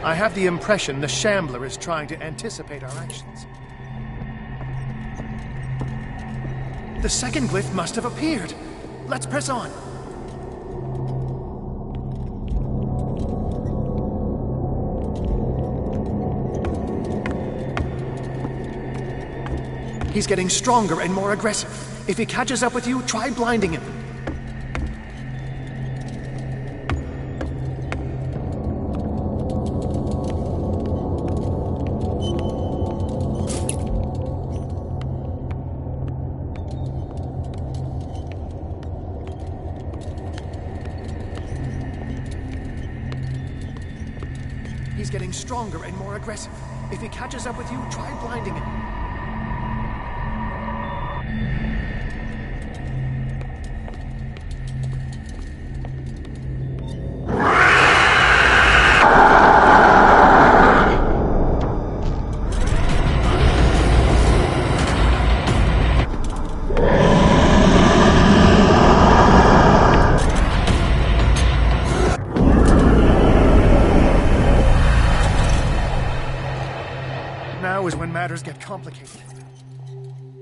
I have the impression the Shambler is trying to anticipate our actions. The second glyph must have appeared. Let's press on. He's getting stronger and more aggressive. If he catches up with you, try blinding him. He's getting stronger and more aggressive. If he catches up with you, try blinding him. Now is when matters get complicated.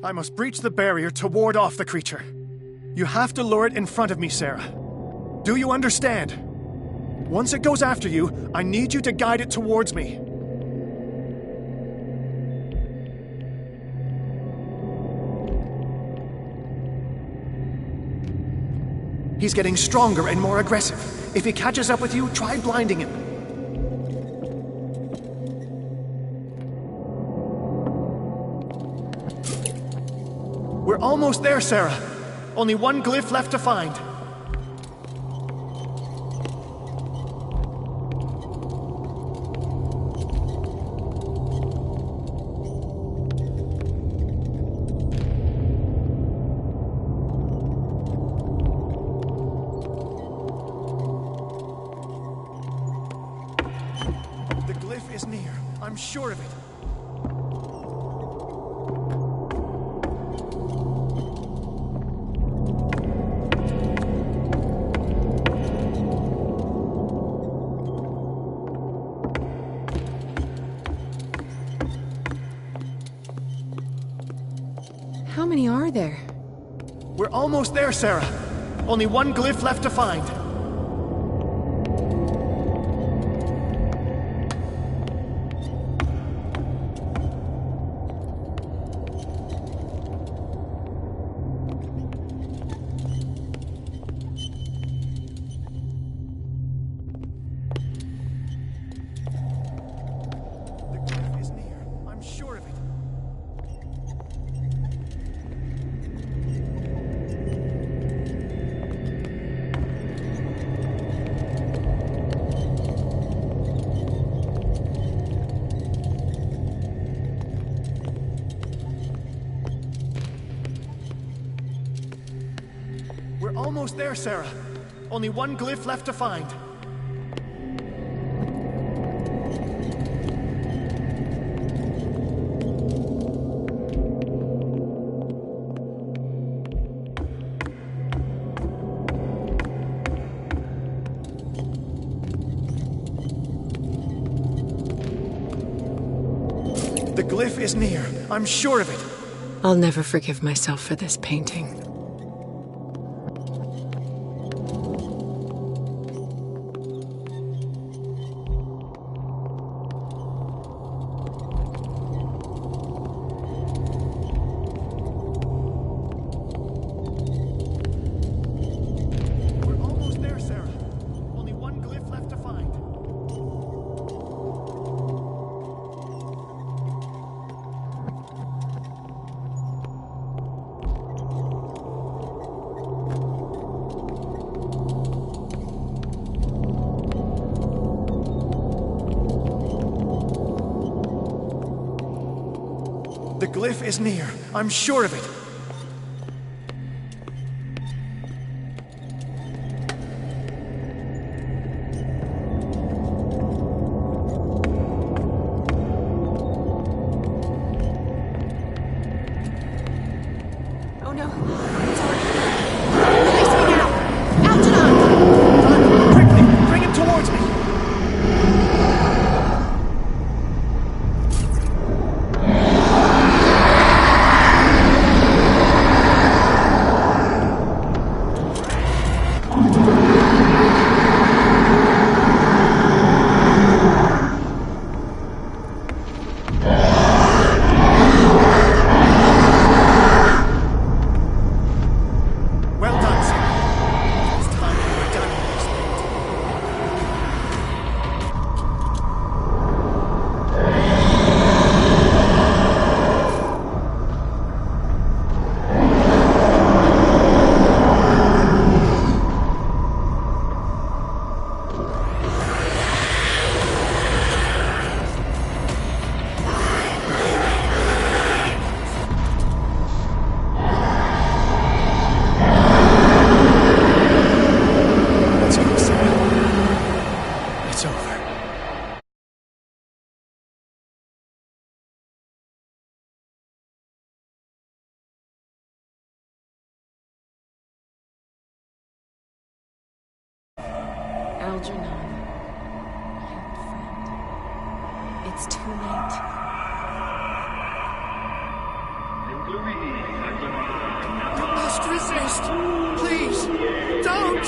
I must breach the barrier to ward off the creature. You have to lure it in front of me, Sarah. Do you understand? Once it goes after you, I need you to guide it towards me. He's getting stronger and more aggressive. If he catches up with you, try blinding him. We're almost there, Sarah. Only one glyph left to find. The glyph is near. I'm sure of it. How many are there? We're almost there, Sarah. Only one glyph left to find. The glyph is near. I'm sure of it. We're almost there, Sarah. Only one glyph left to find. The glyph is near. I'm sure of it. I'll never forgive myself for this painting. We're almost there, Sarah. Only one glyph left to find. The glyph is near. I'm sure of it. Oh no. It's already. Release me now! Algernon! Quickly, bring him towards me. Algernon, my old friend. It's too late. You must resist! Please, don't!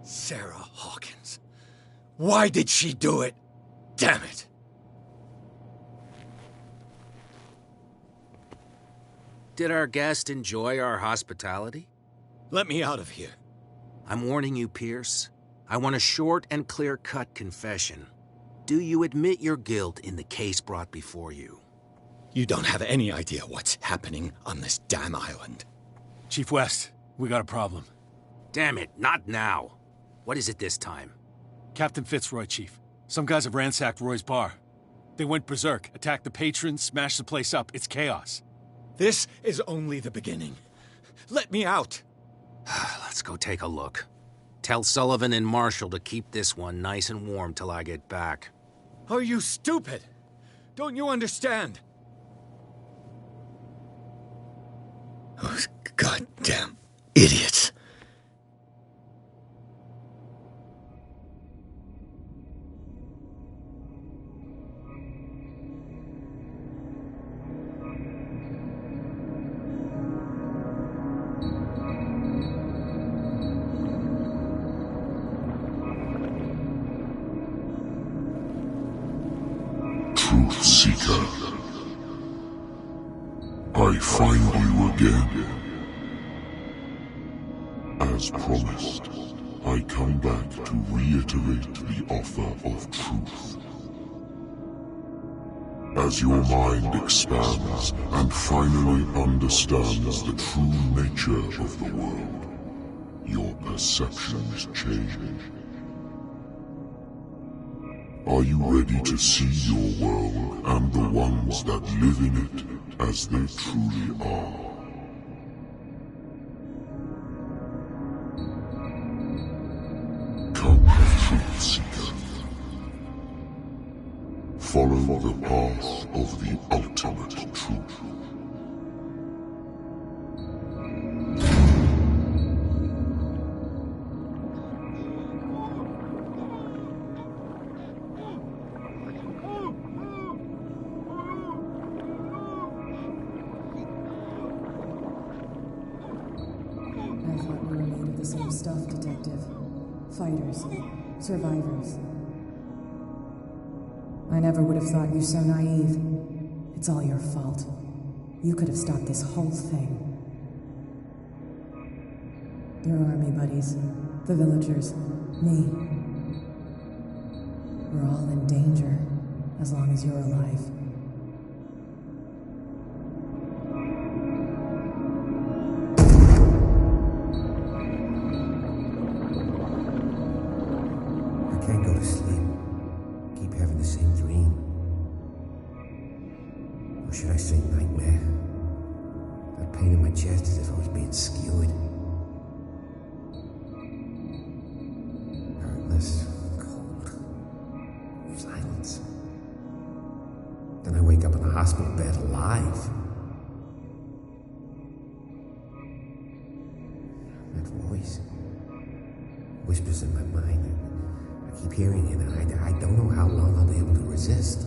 Sarah Hawkins. Why did she do it? Damn it! Did our guest enjoy our hospitality? Let me out of here. I'm warning you, Pierce. I want a short and clear-cut confession. Do you admit your guilt in the case brought before you? You don't have any idea what's happening on this damn island. Chief West, we got a problem. Damn it, not now. What is it this time? Captain Fitzroy, Chief. Some guys have ransacked Roy's bar. They went berserk, attacked the patrons, smashed the place up. It's chaos. This is only the beginning. Let me out. Let's go take a look. Tell Sullivan and Marshall to keep this one nice and warm till I get back. Are you stupid? Don't you understand? Those goddamn idiots. Truth Seeker, I find you again. As promised, I come back to reiterate the offer of truth. As your mind expands and finally understands the true nature of the world, your perceptions change. Are you ready to see your world and the ones that live in it as they truly are? Come, Truth Seeker. Follow the path of the ultimate truth. Stuff, Detective. Fighters. Survivors. I never would have thought you so naive. It's all your fault. You could have stopped this whole thing. Your army buddies, the villagers, me. We're all in danger, as long as you're alive. Should I say nightmare? That pain in my chest as if I was being skewered. Hurtless, cold, silence. Then I wake up in a hospital bed alive. That voice whispers in my mind. I keep hearing it, and I don't know how long I'll be able to resist.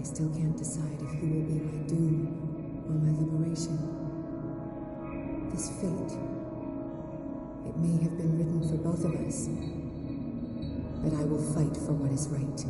Still can't decide if he will be my doom or my liberation. This fate, it may have been written for both of us, but I will fight for what is right.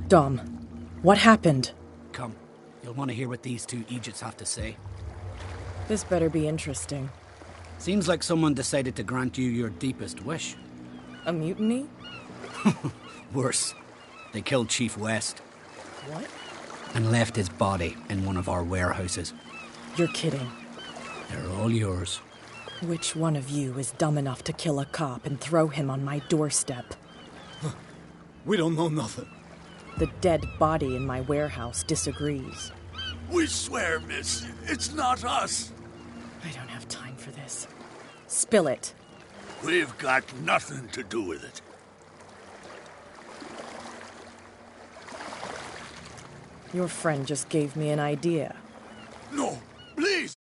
Dom, what happened? Come, you'll want to hear what these two Egypts have to say. This better be interesting. Seems like someone decided to grant you your deepest wish. A mutiny? Worse. They killed Chief West. What? And left his body in one of our warehouses. You're kidding. They're all yours. Which one of you is dumb enough to kill a cop and throw him on my doorstep? We don't know nothing. The dead body in my warehouse disagrees. We swear, miss, it's not us. I don't have time for this. Spill it. We've got nothing to do with it. Your friend just gave me an idea. No, please!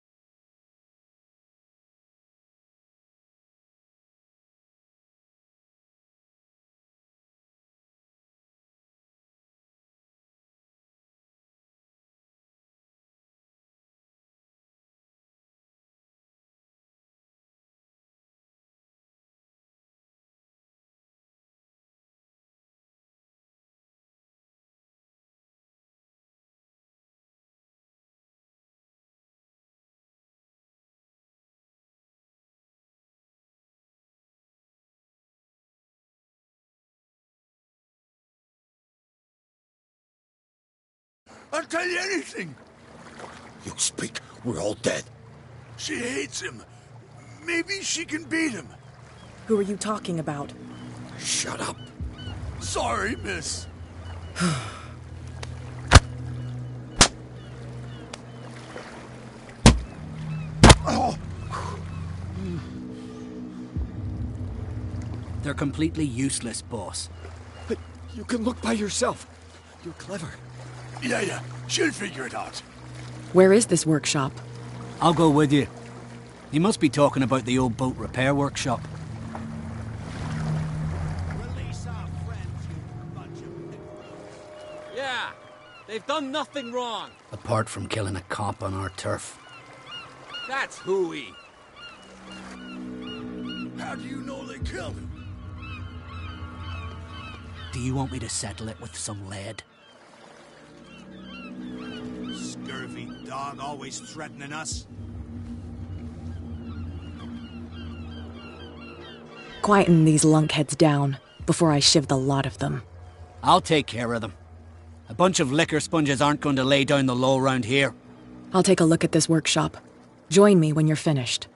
I'll tell you anything. You speak, we're all dead. She hates him. Maybe she can beat him. Who are you talking about? Shut up. Sorry, miss. Oh. They're completely useless, boss. But you can look by yourself. You're clever. Yeah, she'll figure it out. Where is this workshop? I'll go with you. You must be talking about the old boat repair workshop. Release our friends, you bunch of... Yeah, they've done nothing wrong. Apart from killing a cop on our turf. That's hooey. How do you know they killed him? Do you want me to settle it with some lead? Scurvy dog always threatening us. Quieten these lunkheads down before I shiv the lot of them. I'll take care of them. A bunch of liquor sponges aren't going to lay down the law round here. I'll take a look at this workshop. Join me when you're finished.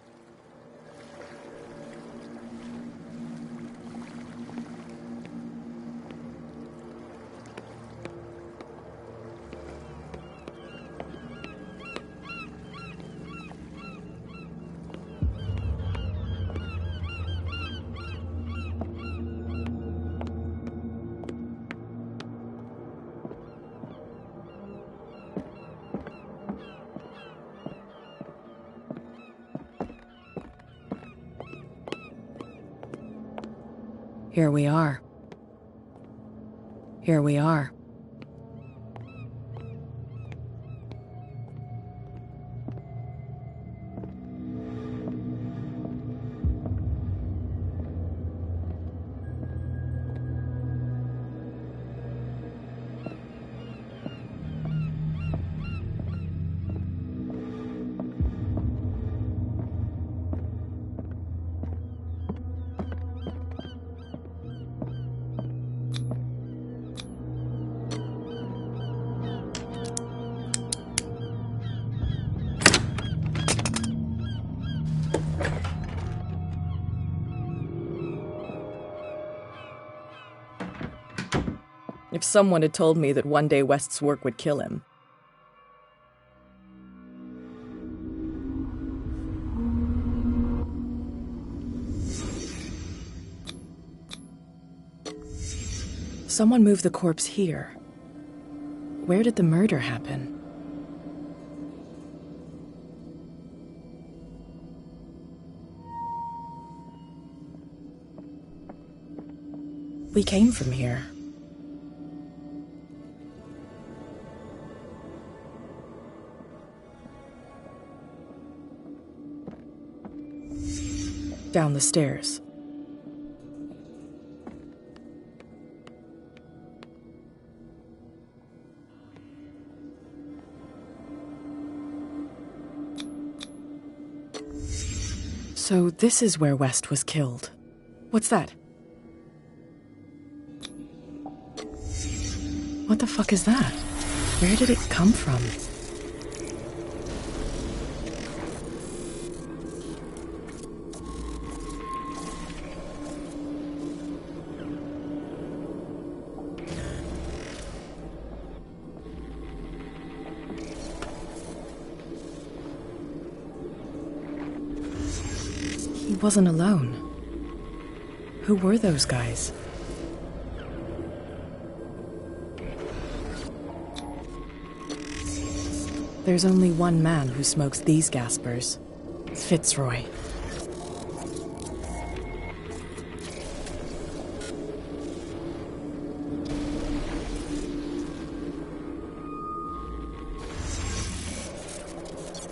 Here we are. Here we are. If someone had told me that one day West's work would kill him. Someone moved the corpse here. Where did the murder happen? We came from here. Down the stairs. So this is where West was killed. What's that? What the fuck is that? Where did it come from? He wasn't alone. Who were those guys? There's only one man who smokes these gaspers. Fitzroy.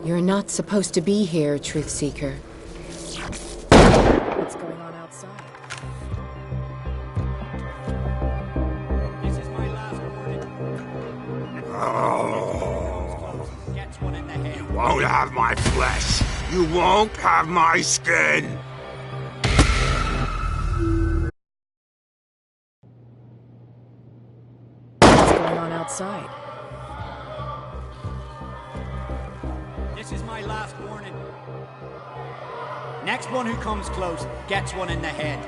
You're not supposed to be here, Truth Seeker. What's going on outside? This is my last warning. Gets one in the head. You won't have my flesh. You won't have my skin. What's going on outside? This is my last warning. Next one who comes close gets one in the head.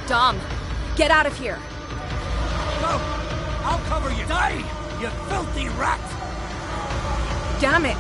Dom, get out of here. Go! I'll cover you! Die, you filthy rat! Damn it!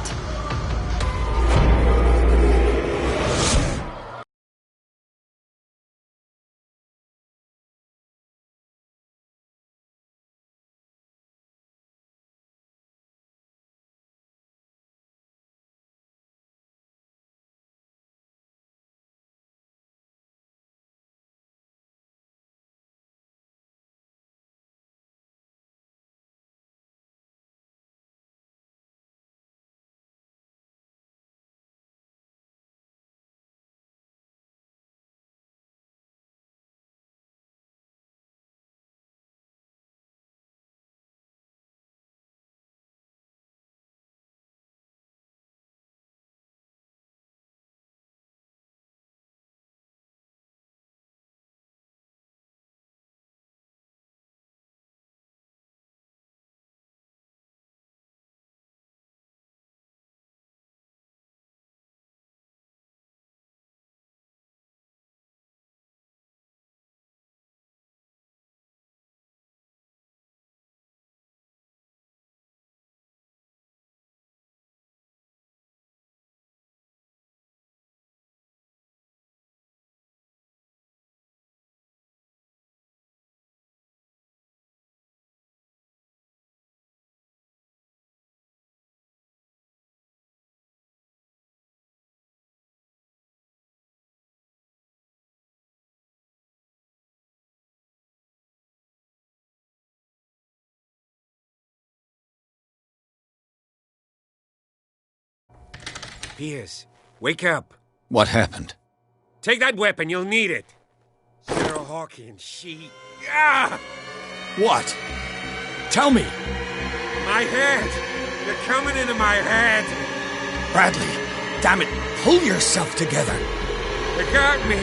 Piers, wake up. What happened? Take that weapon, you'll need it. Sarah Hawkins, she... Ah! What? Tell me! My head! You're coming into my head! Bradley, damn it, pull yourself together! They got me!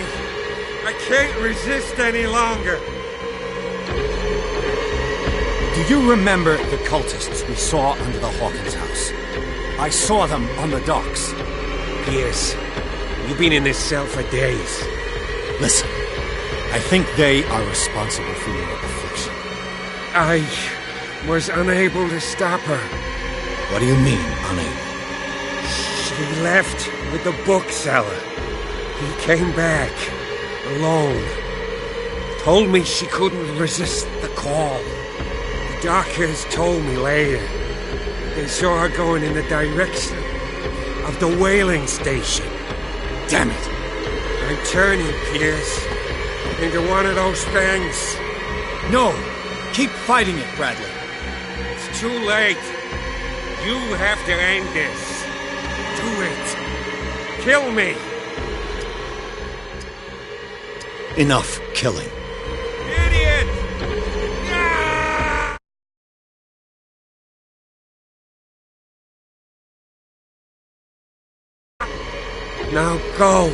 I can't resist any longer! Do you remember the cultists we saw under the Hawkins house? I saw them on the docks. Piers, you've been in this cell for days. Listen, I think they are responsible for your affliction. I was unable to stop her. What do you mean, unable? She left with the bookseller. He came back, alone. Told me she couldn't resist the call. The doctors told me later. They saw her going in the direction of the whaling station. Damn it! I'm turning, Piers, into one of those things. No! Keep fighting it, Bradley. It's too late. You have to end this. Do it. Kill me. Enough killing. Idiot! Now go,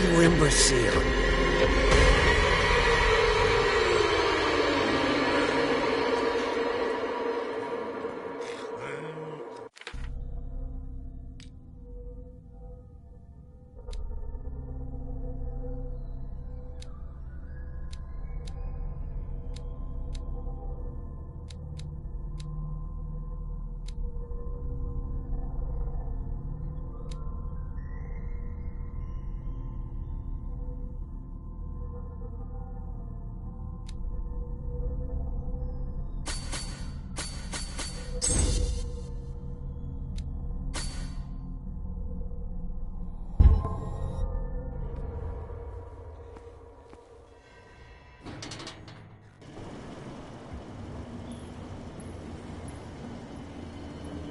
you imbecile.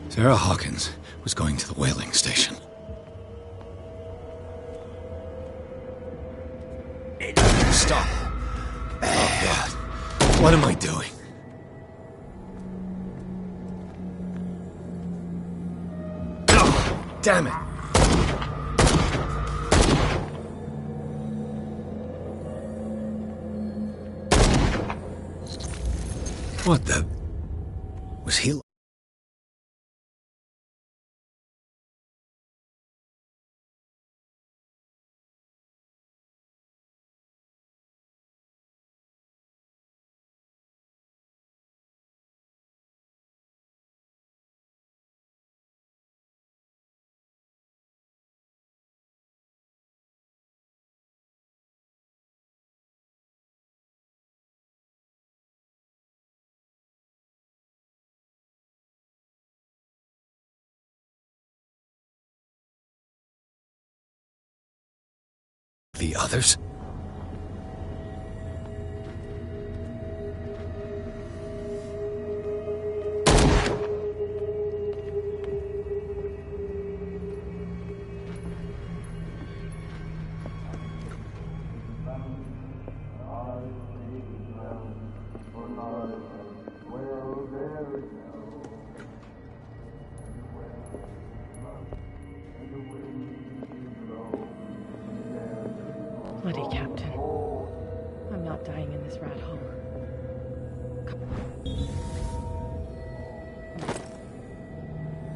Sarah Hawkins was going to the whaling station. Stop. Oh, God. What am I doing? Oh, damn it. What the... Was he... The others? Bloody Captain. I'm not dying in this rat hole.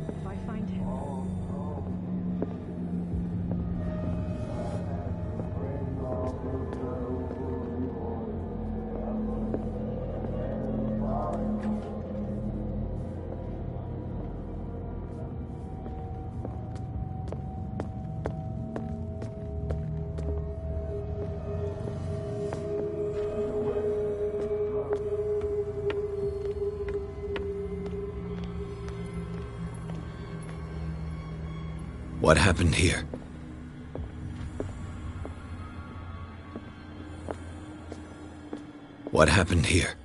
If I find him... What happened here? What happened here?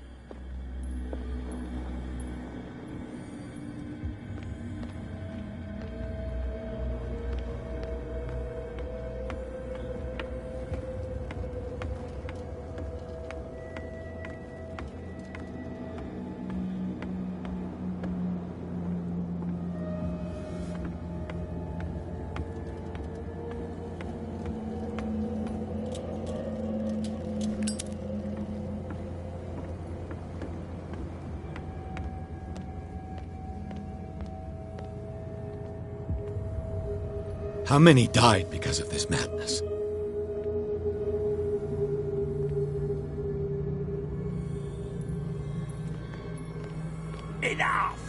How many died because of this madness? Enough!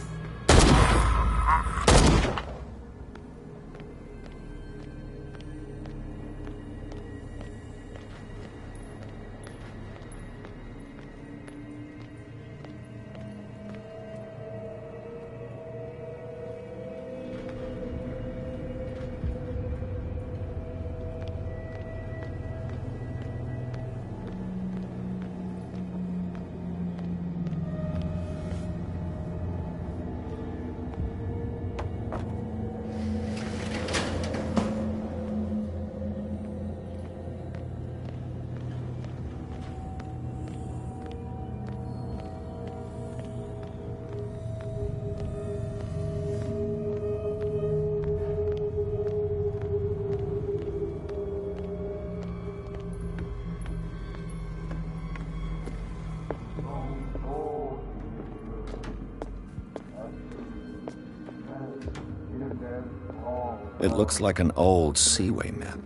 It looks like an old Seaway map.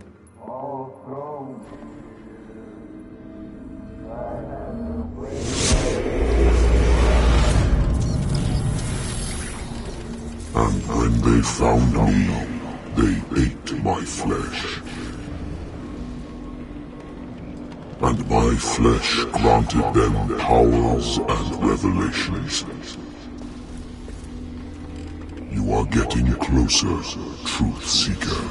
And when they found me, they ate my flesh. And my flesh granted them powers and revelations. You are getting closer, Truth Seeker.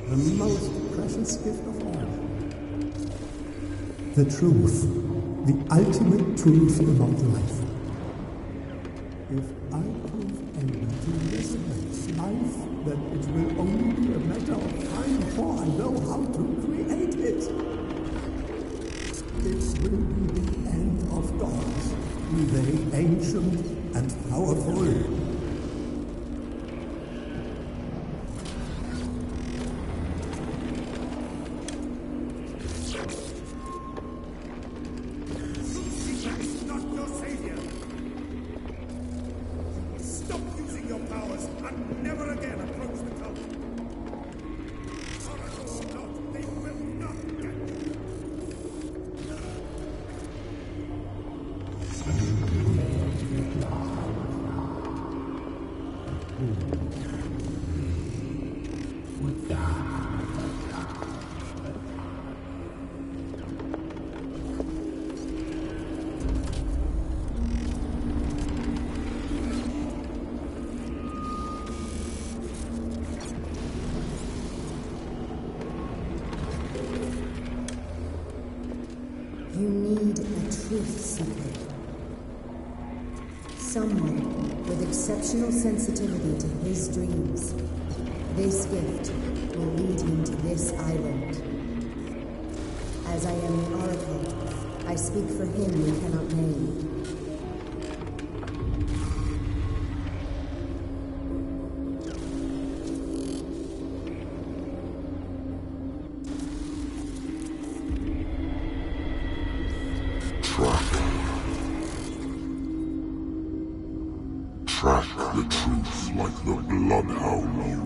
The most precious gift of all. The truth. The ultimate truth about life. If I prove able to resurrect life, then it will only be a matter of time before I know how to create it. It will be the end of gods, be they ancient and powerful. You need a truth seeker. Someone with exceptional sensitivity to his dreams. This gift will lead him to this island. As I am the Oracle, I speak for him we cannot name. Track the truth like the bloodhound you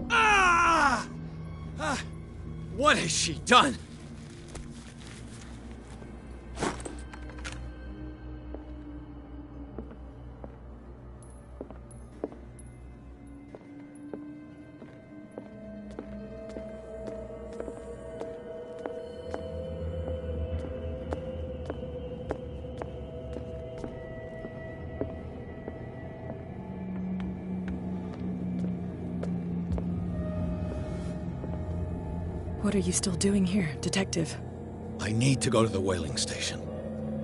are. What has she done? What are you still doing here, Detective? I need to go to the whaling station.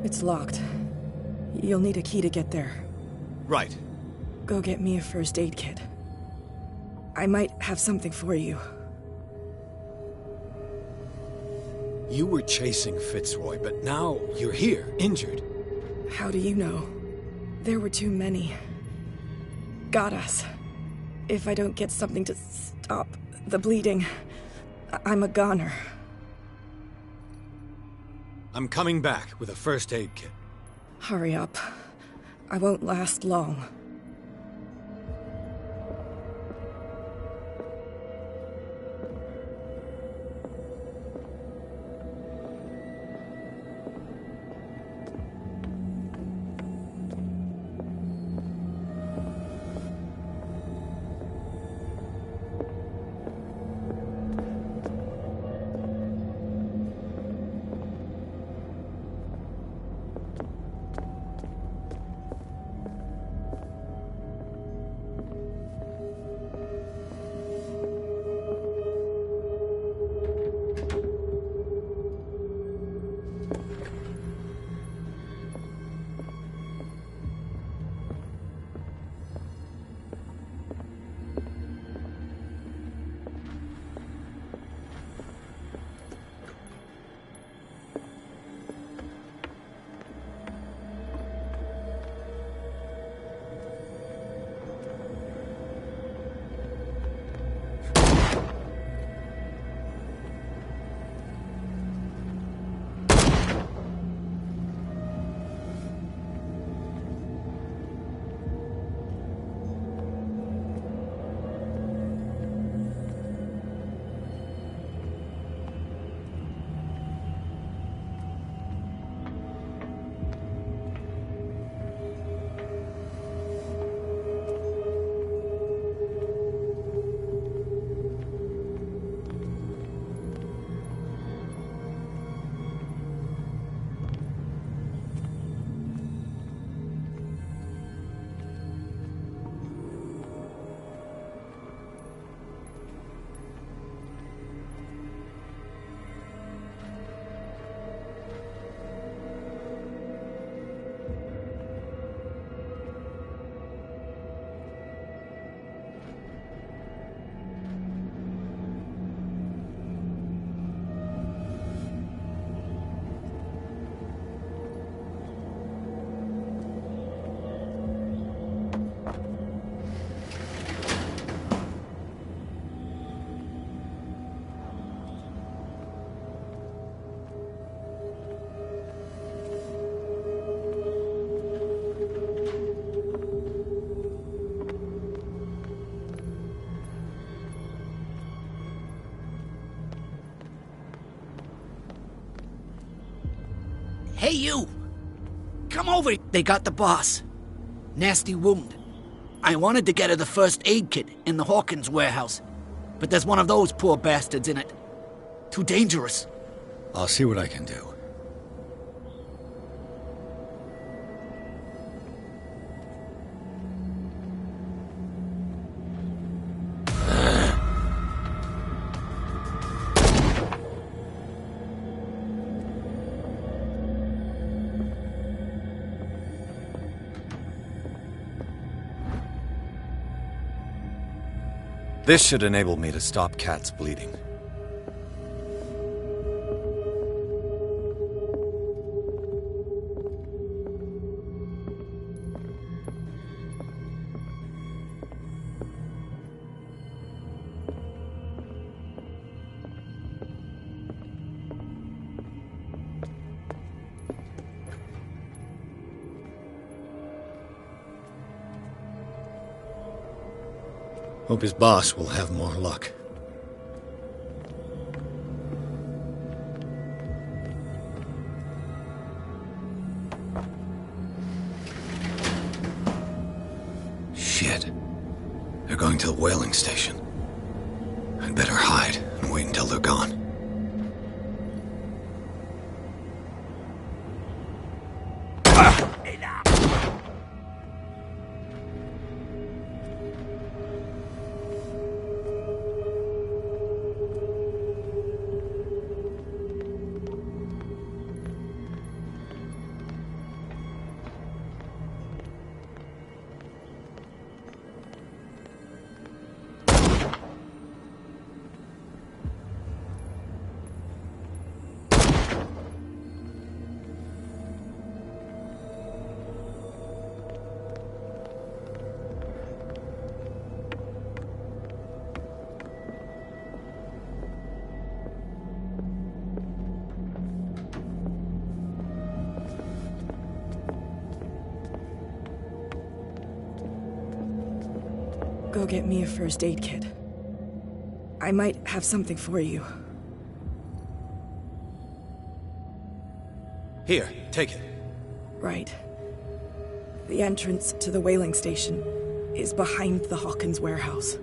It's locked. You'll need a key to get there. Right. Go get me a first aid kit. I might have something for you. You were chasing Fitzroy, but now you're here, injured. How do you know? There were too many. Got us. If I don't get something to stop the bleeding, I'm a goner. I'm coming back with a first aid kit. Hurry up. I won't last long. Hey, you! Come over! They got the boss. Nasty wound. I wanted to get her the first aid kit in the Hawkins warehouse, but there's one of those poor bastards in it. Too dangerous. I'll see what I can do. This should enable me to stop Kat's bleeding. Hope his boss will have more luck. Shit. They're going to the whaling station. I'd better hide and wait until they're gone. go get me a first aid kit. I might have something for you. Here, take it. Right. The entrance to the whaling station is behind the Hawkins warehouse.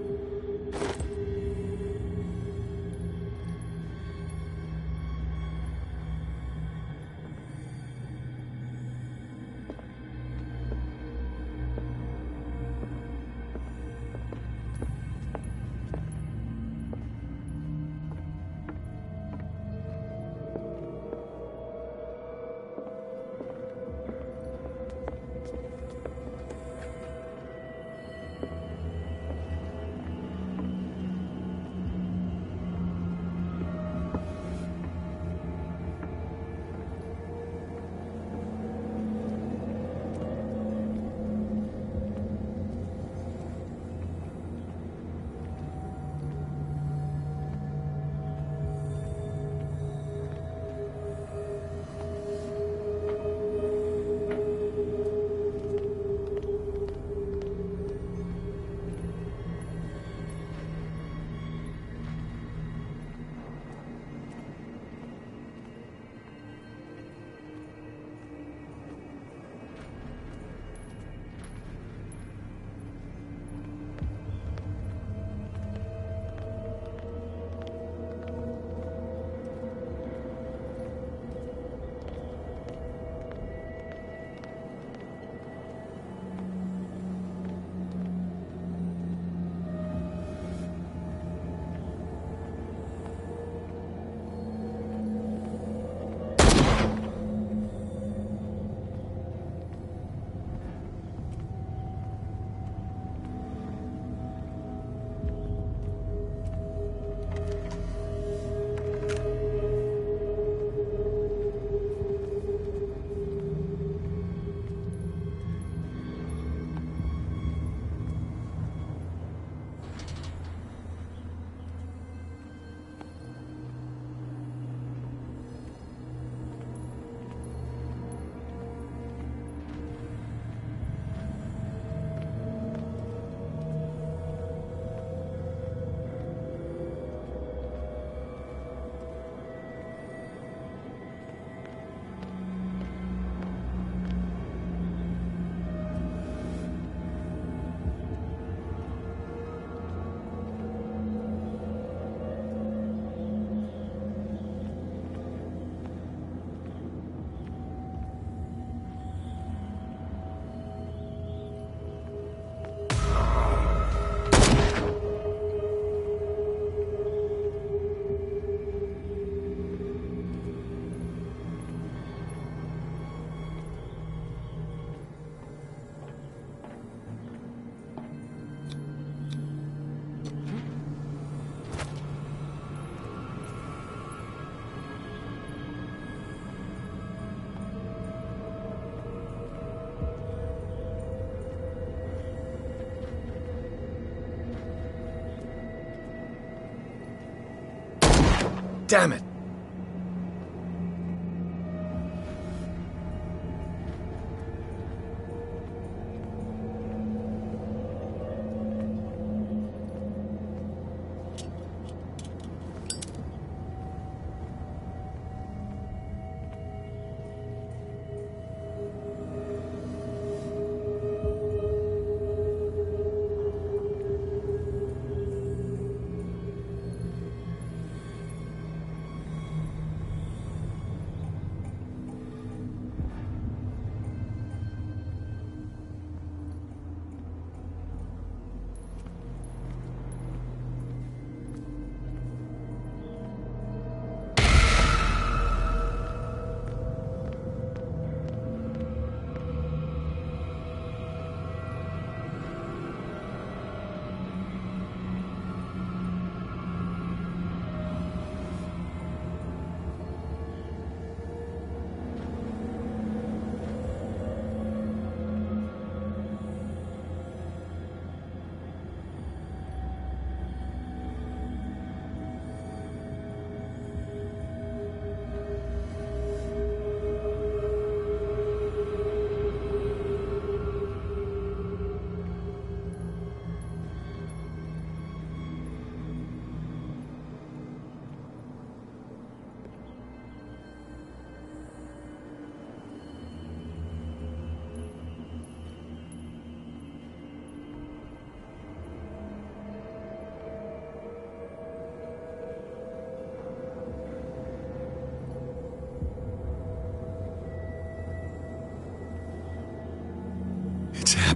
Damn it!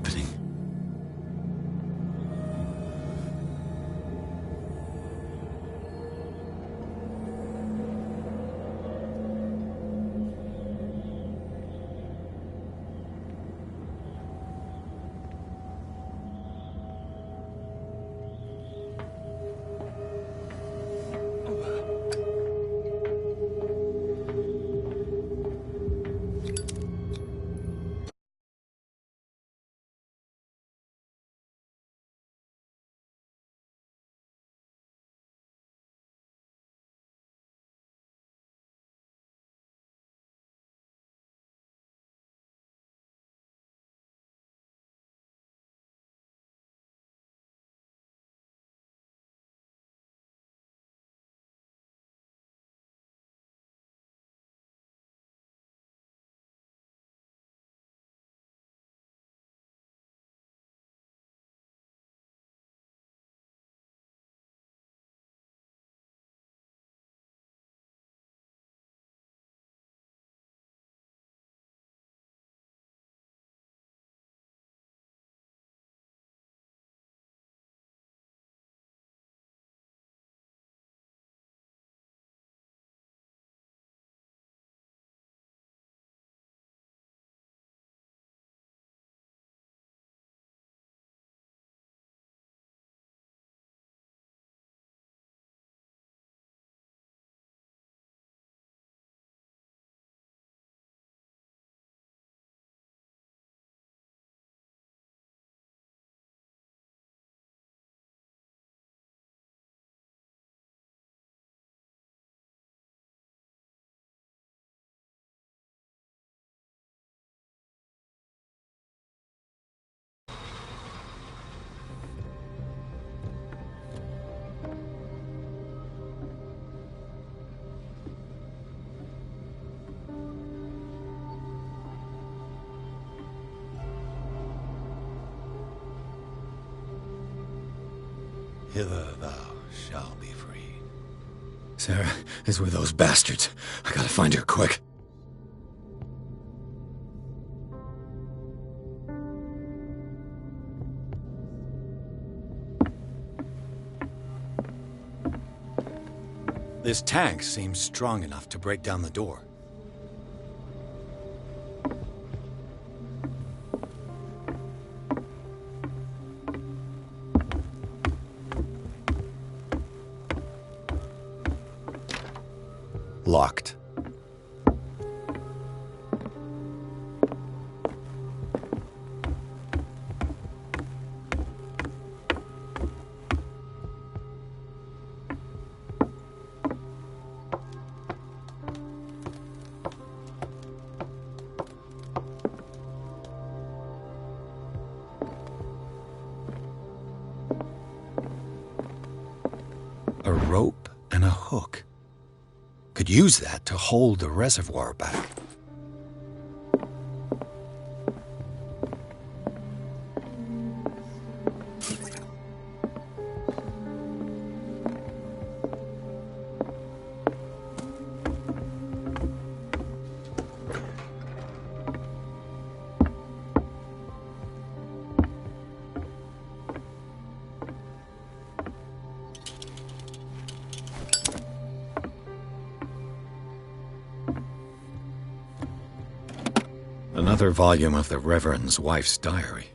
happening? Hither thou shalt be free. Sarah is with those bastards. I gotta find her quick. This tank seems strong enough to break down the door. Locked. A rope and a hook. Could use that to hold the reservoir back. Another volume of the Reverend's wife's diary.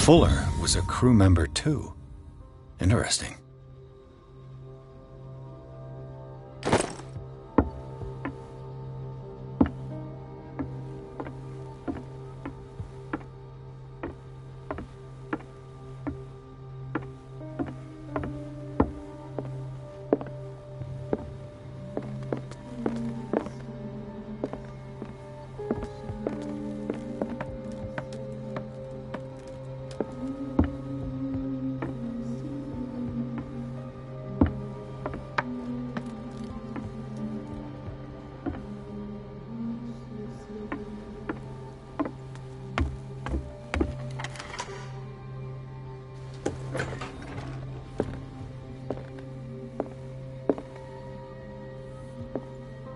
Fuller was a crew member too. Interesting.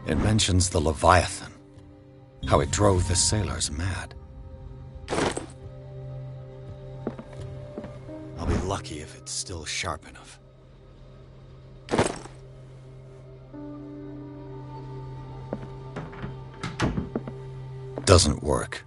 It mentions the Leviathan, how it drove the sailors mad. I'll be lucky if it's still sharp enough. Doesn't work.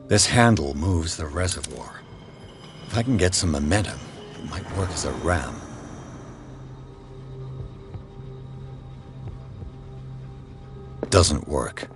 This handle moves the reservoir. If I can get some momentum, it might work as a ram. Doesn't work.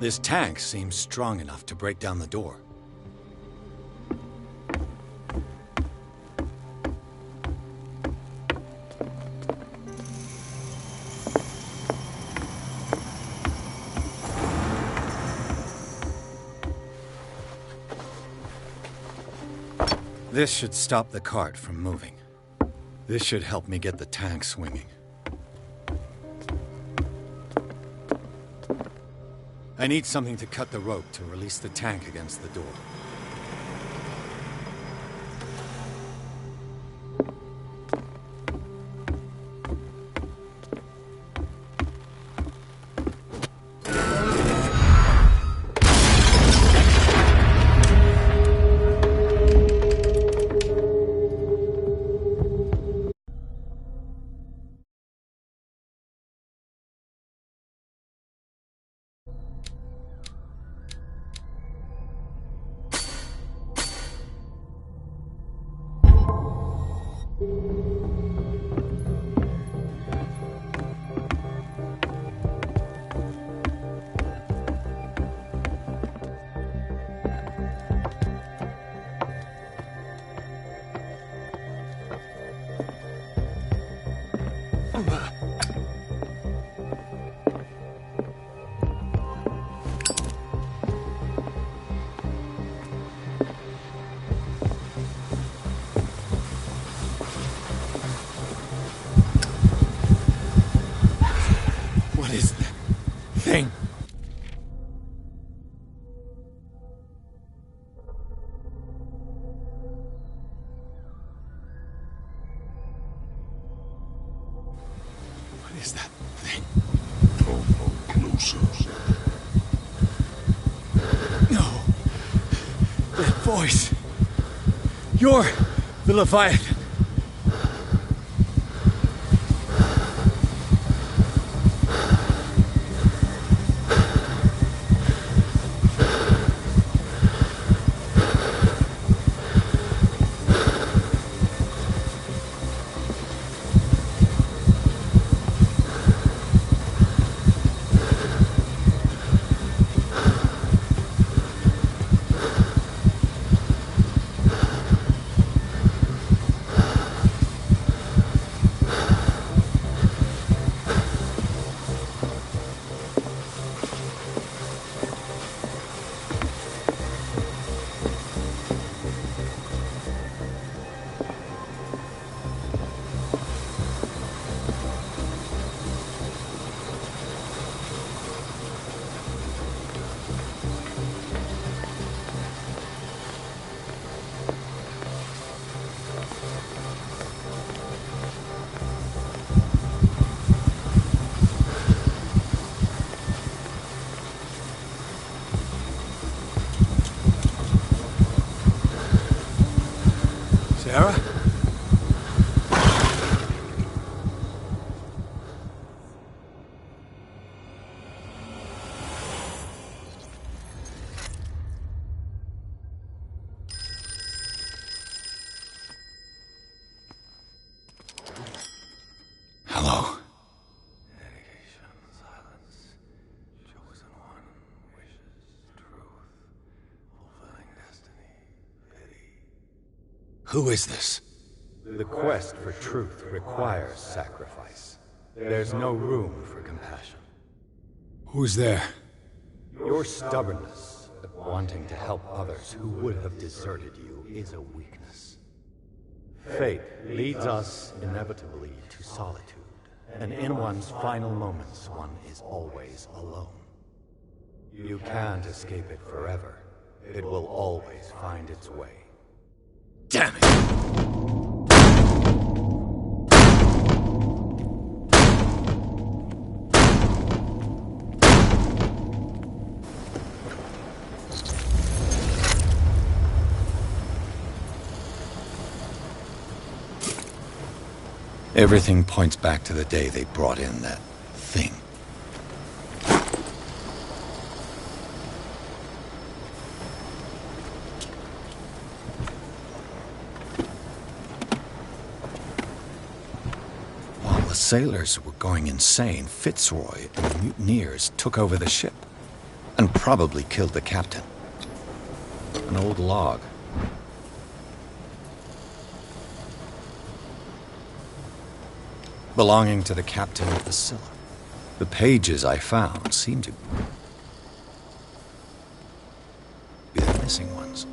This tank seems strong enough to break down the door. This should stop the cart from moving. This should help me get the tank swinging. I need something to cut the rope to release the tank against the door. What is that thing? What is that thing? Come closer. No. That voice. You're the Leviathan. Who is this? The quest for truth requires sacrifice. There's no room for compassion. Who's there? Your stubbornness of wanting to help others who would have deserted you is a weakness. Fate leads us inevitably to solitude, and in one's final moments, one is always alone. You can't escape it forever. It will always find its way. Damn it! Everything points back to the day they brought in that thing. While the sailors were going insane, Fitzroy and the mutineers took over the ship and probably killed the captain. An old log. Belonging to the captain of the Scylla. The pages I found seem to be the missing ones.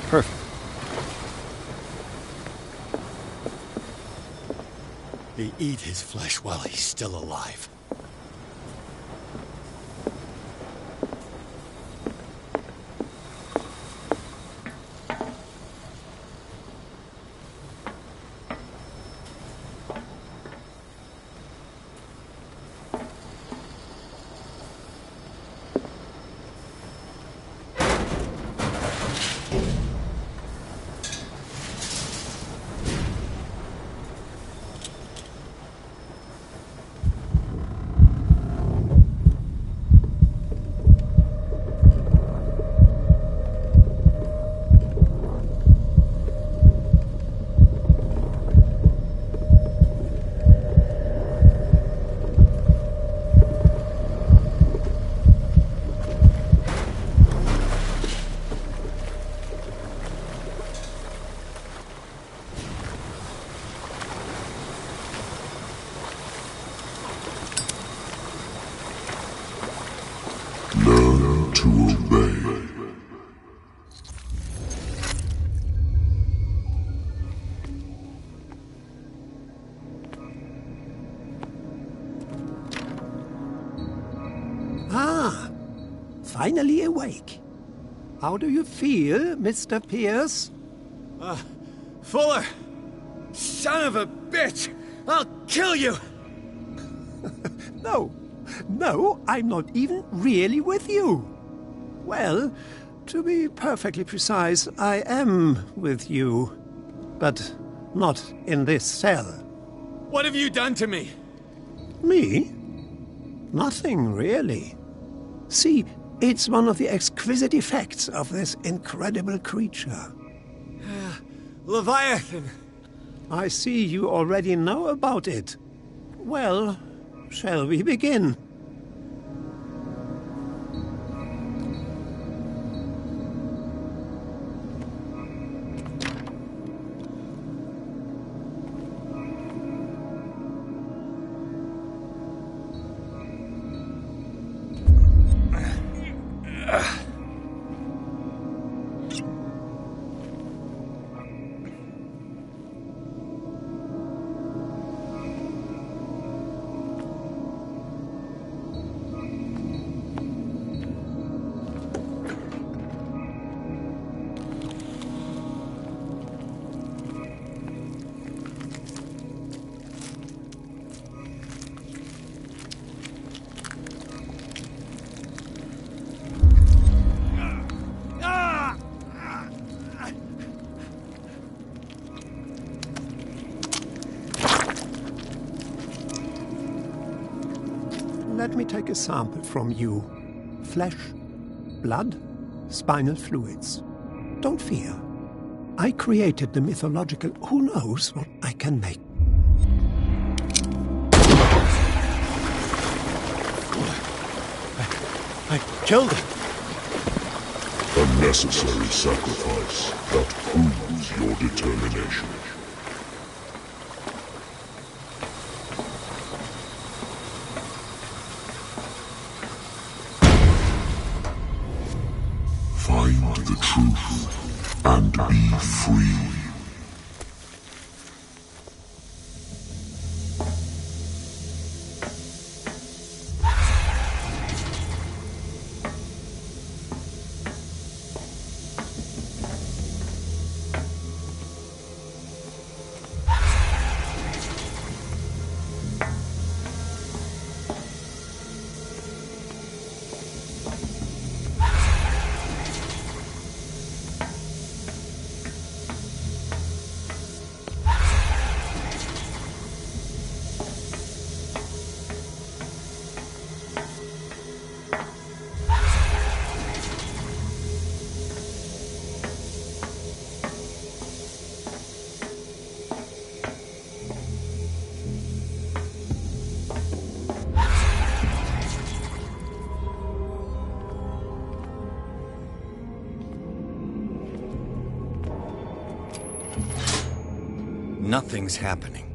Perfect. They eat his flesh while he's still alive. Learn to obey. Ah, finally awake. How do you feel, Mr. Pierce? Fuller! Son of a bitch! I'll kill you! No, I'm not even really with you. Well, to be perfectly precise, I am with you. But not in this cell. What have you done to me? Me? Nothing, really. See, it's one of the exquisite effects of this incredible creature. Leviathan! I see you already know about it. Well, shall we begin? let me take a sample from you. Flesh, blood, spinal fluids. Don't fear. I created the mythological. Who knows what I can make? I killed him. A necessary sacrifice that proves your determination. Find the truth and be free. Nothing's happening.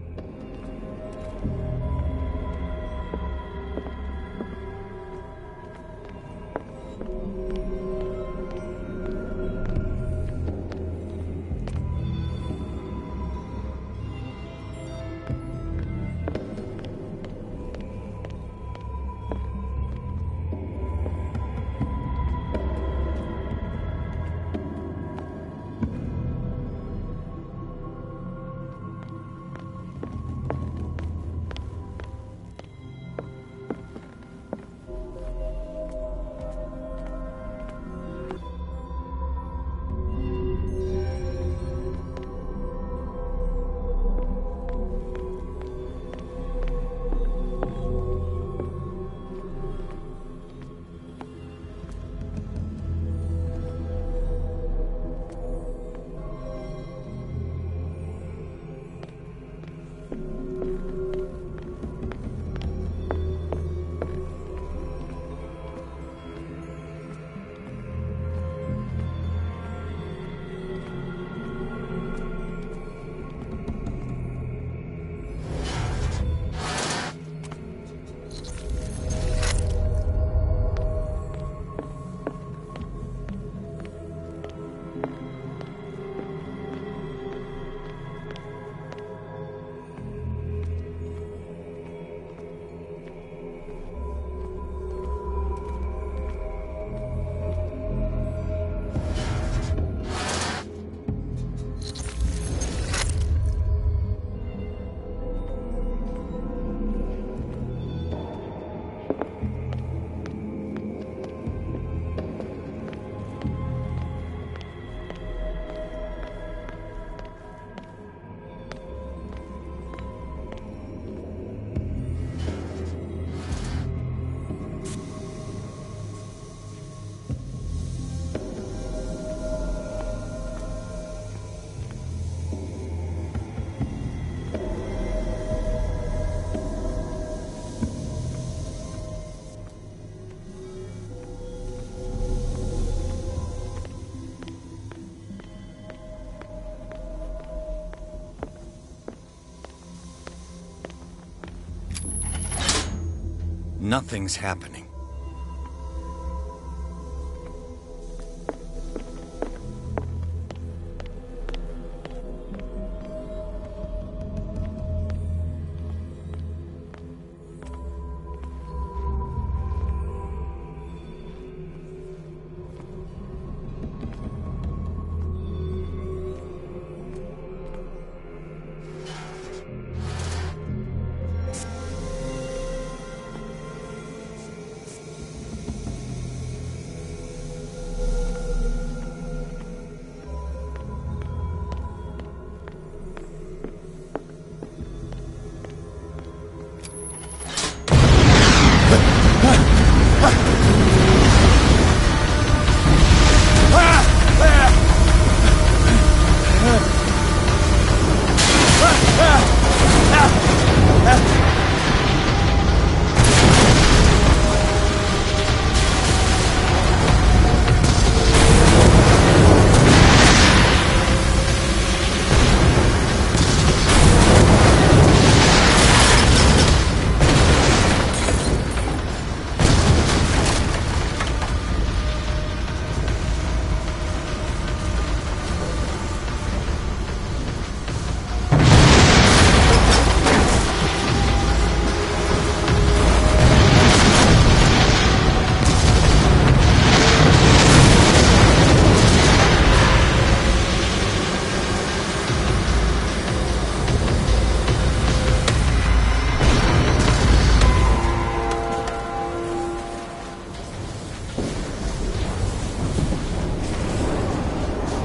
Nothing's happening.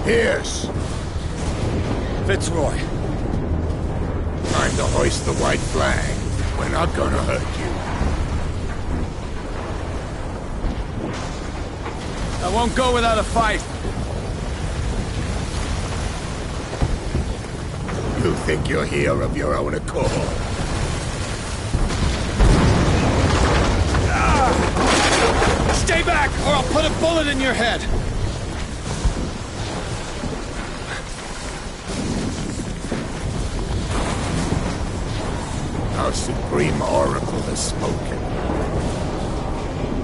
Pierce! Fitzroy. Time to hoist the white flag. We're not gonna hurt you. I won't go without a fight. You think you're here of your own accord? Stay back, or I'll put a bullet in your head! Our Supreme Oracle has spoken.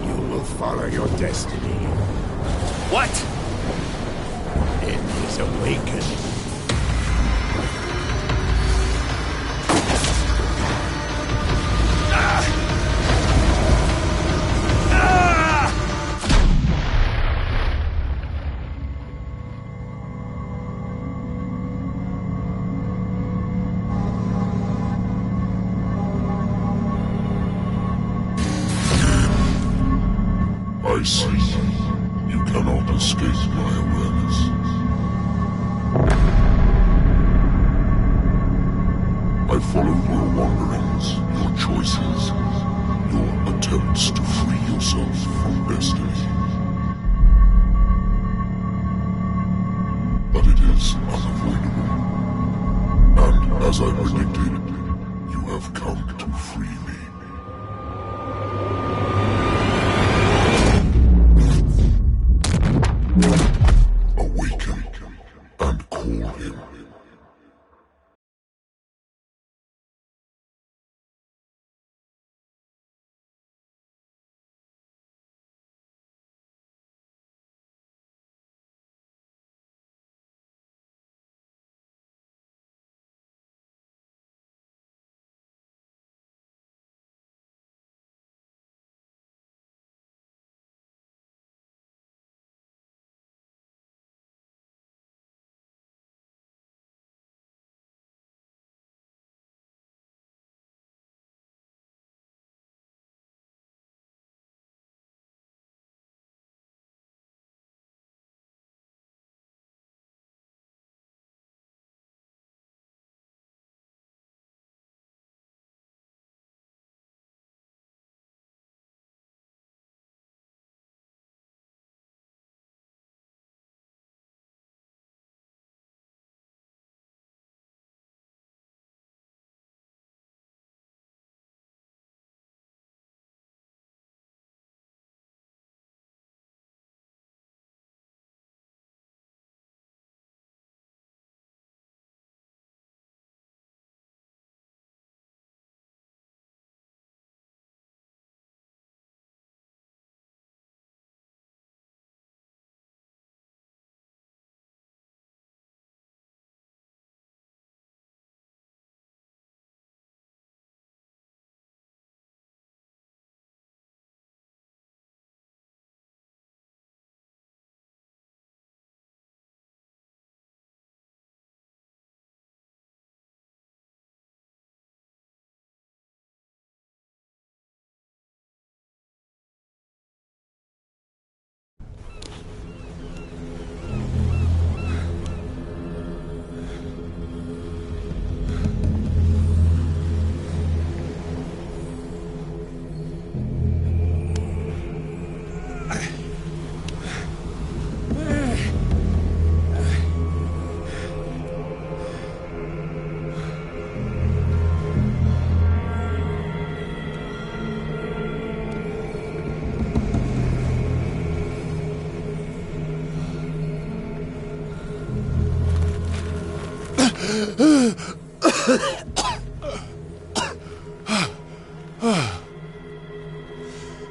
You will follow your destiny. What? In his awakening. I see. You cannot escape my awareness. I followed your wanderings, your choices, your attempts to free yourself from destiny. But it is unavoidable. And as I predicted, you have come to free me. Awaken and call him.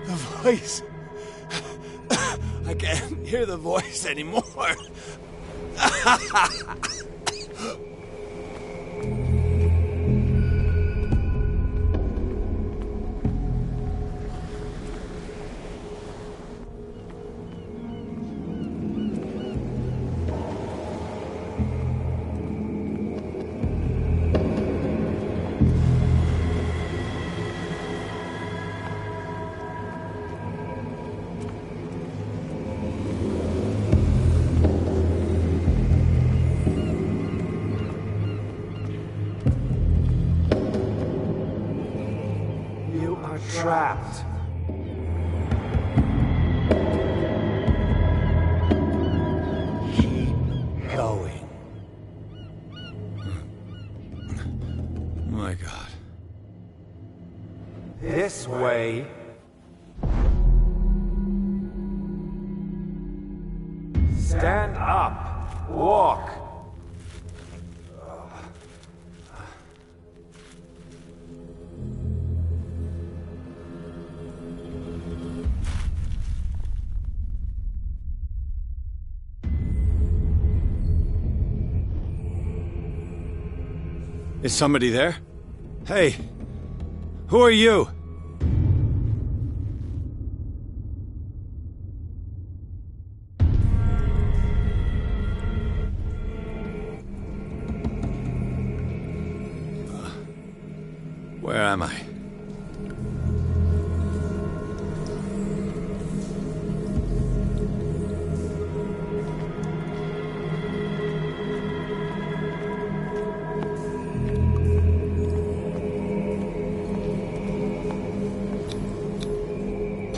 The voice. I can't hear the voice anymore. trapped. Keep going. My God. This way. Stand up. Walk. Is somebody there? Hey, who are you? Where am I?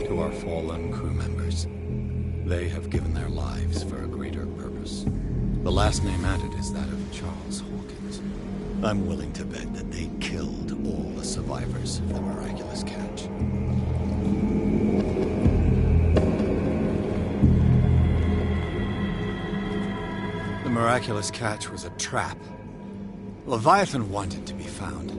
To our fallen crew members, they have given their lives for a greater purpose. The last name added is that of Charles Hawkins. I'm willing to bet that they killed all the survivors of the miraculous catch. The miraculous catch was a trap. Leviathan wanted to be found.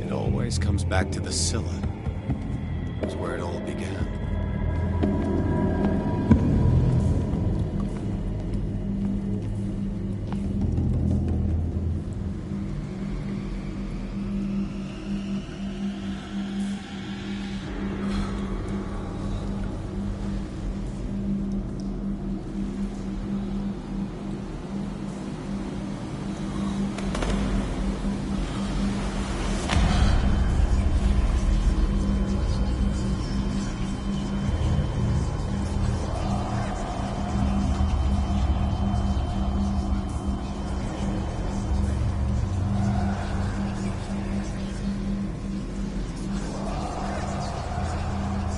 It always comes back to the Scylla. It's where it all began.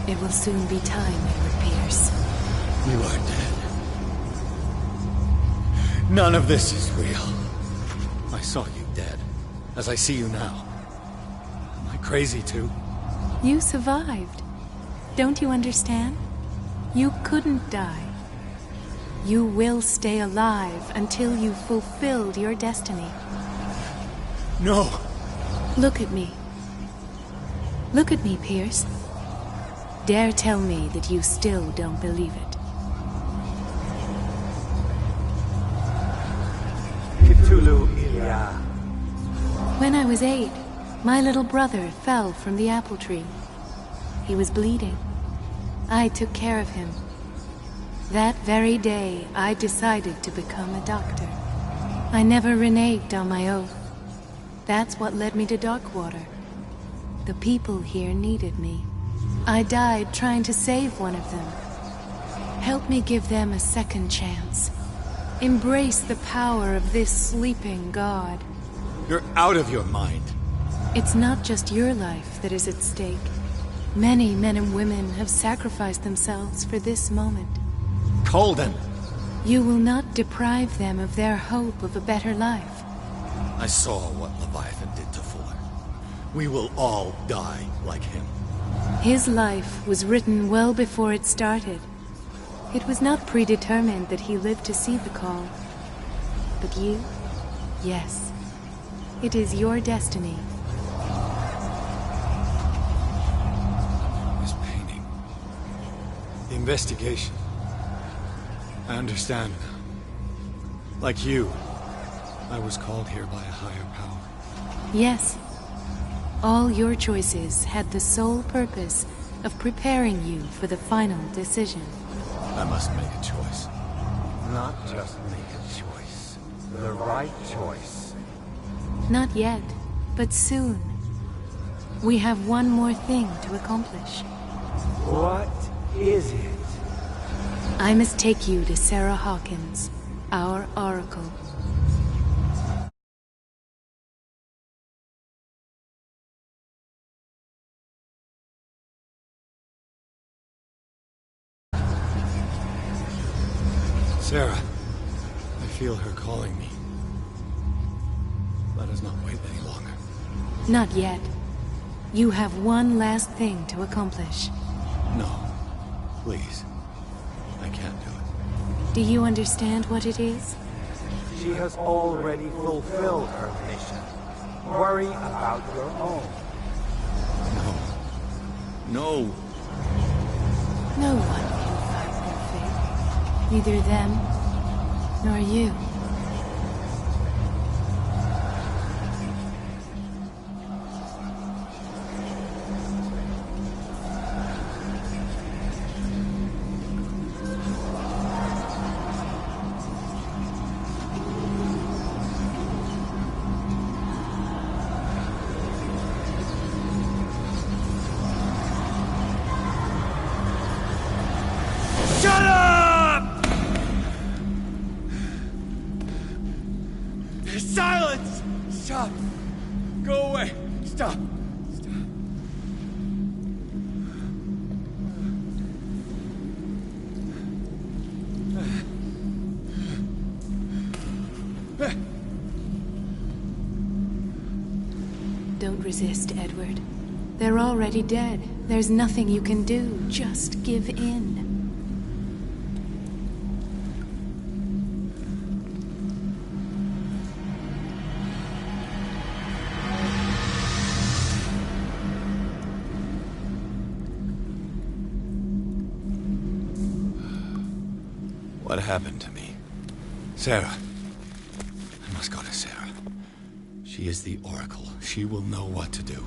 It will soon be time, Edward Pierce. You are dead. None of this is real. I saw you dead, as I see you now. Am I crazy too? You survived. Don't you understand? You couldn't die. You will stay alive until you've fulfilled your destiny. No! Look at me. Look at me, Pierce. Dare tell me that you still don't believe it. Cthulhu Ilya. When I was 8, my little brother fell from the apple tree. He was bleeding. I took care of him. That very day, I decided to become a doctor. I never reneged on my oath. That's what led me to Darkwater. The people here needed me. I died trying to save one of them. Help me give them a second chance. Embrace the power of this sleeping god. You're out of your mind. It's not just your life that is at stake. Many men and women have sacrificed themselves for this moment. Colden! You will not deprive them of their hope of a better life. I saw what Leviathan did to Fuller. We will all die like him. His life was written well before it started. It was not predetermined that he lived to see the call. But you? Yes. It is your destiny. This painting. The investigation. I understand now. Like you, I was called here by a higher power. Yes. All your choices had the sole purpose of preparing you for the final decision. I must make a choice. Not just make a choice. The right choice. Not yet, but soon. We have one more thing to accomplish. What is it? I must take you to Sarah Hawkins, our oracle. Sarah, I feel her calling me. Let us not wait any longer. Not yet. You have one last thing to accomplish. No, please. I can't do it. Do you understand what it is? She has already fulfilled her mission. Worry about your own. No. No one can fight their fate. Neither them, nor you. Shut up! Silence! Stop! Go away! Stop! Don't resist, Edward. They're already dead. There's nothing you can do. Just give in. What happened to me? Sarah. I must go to Sarah. She is the Oracle. She will know what to do.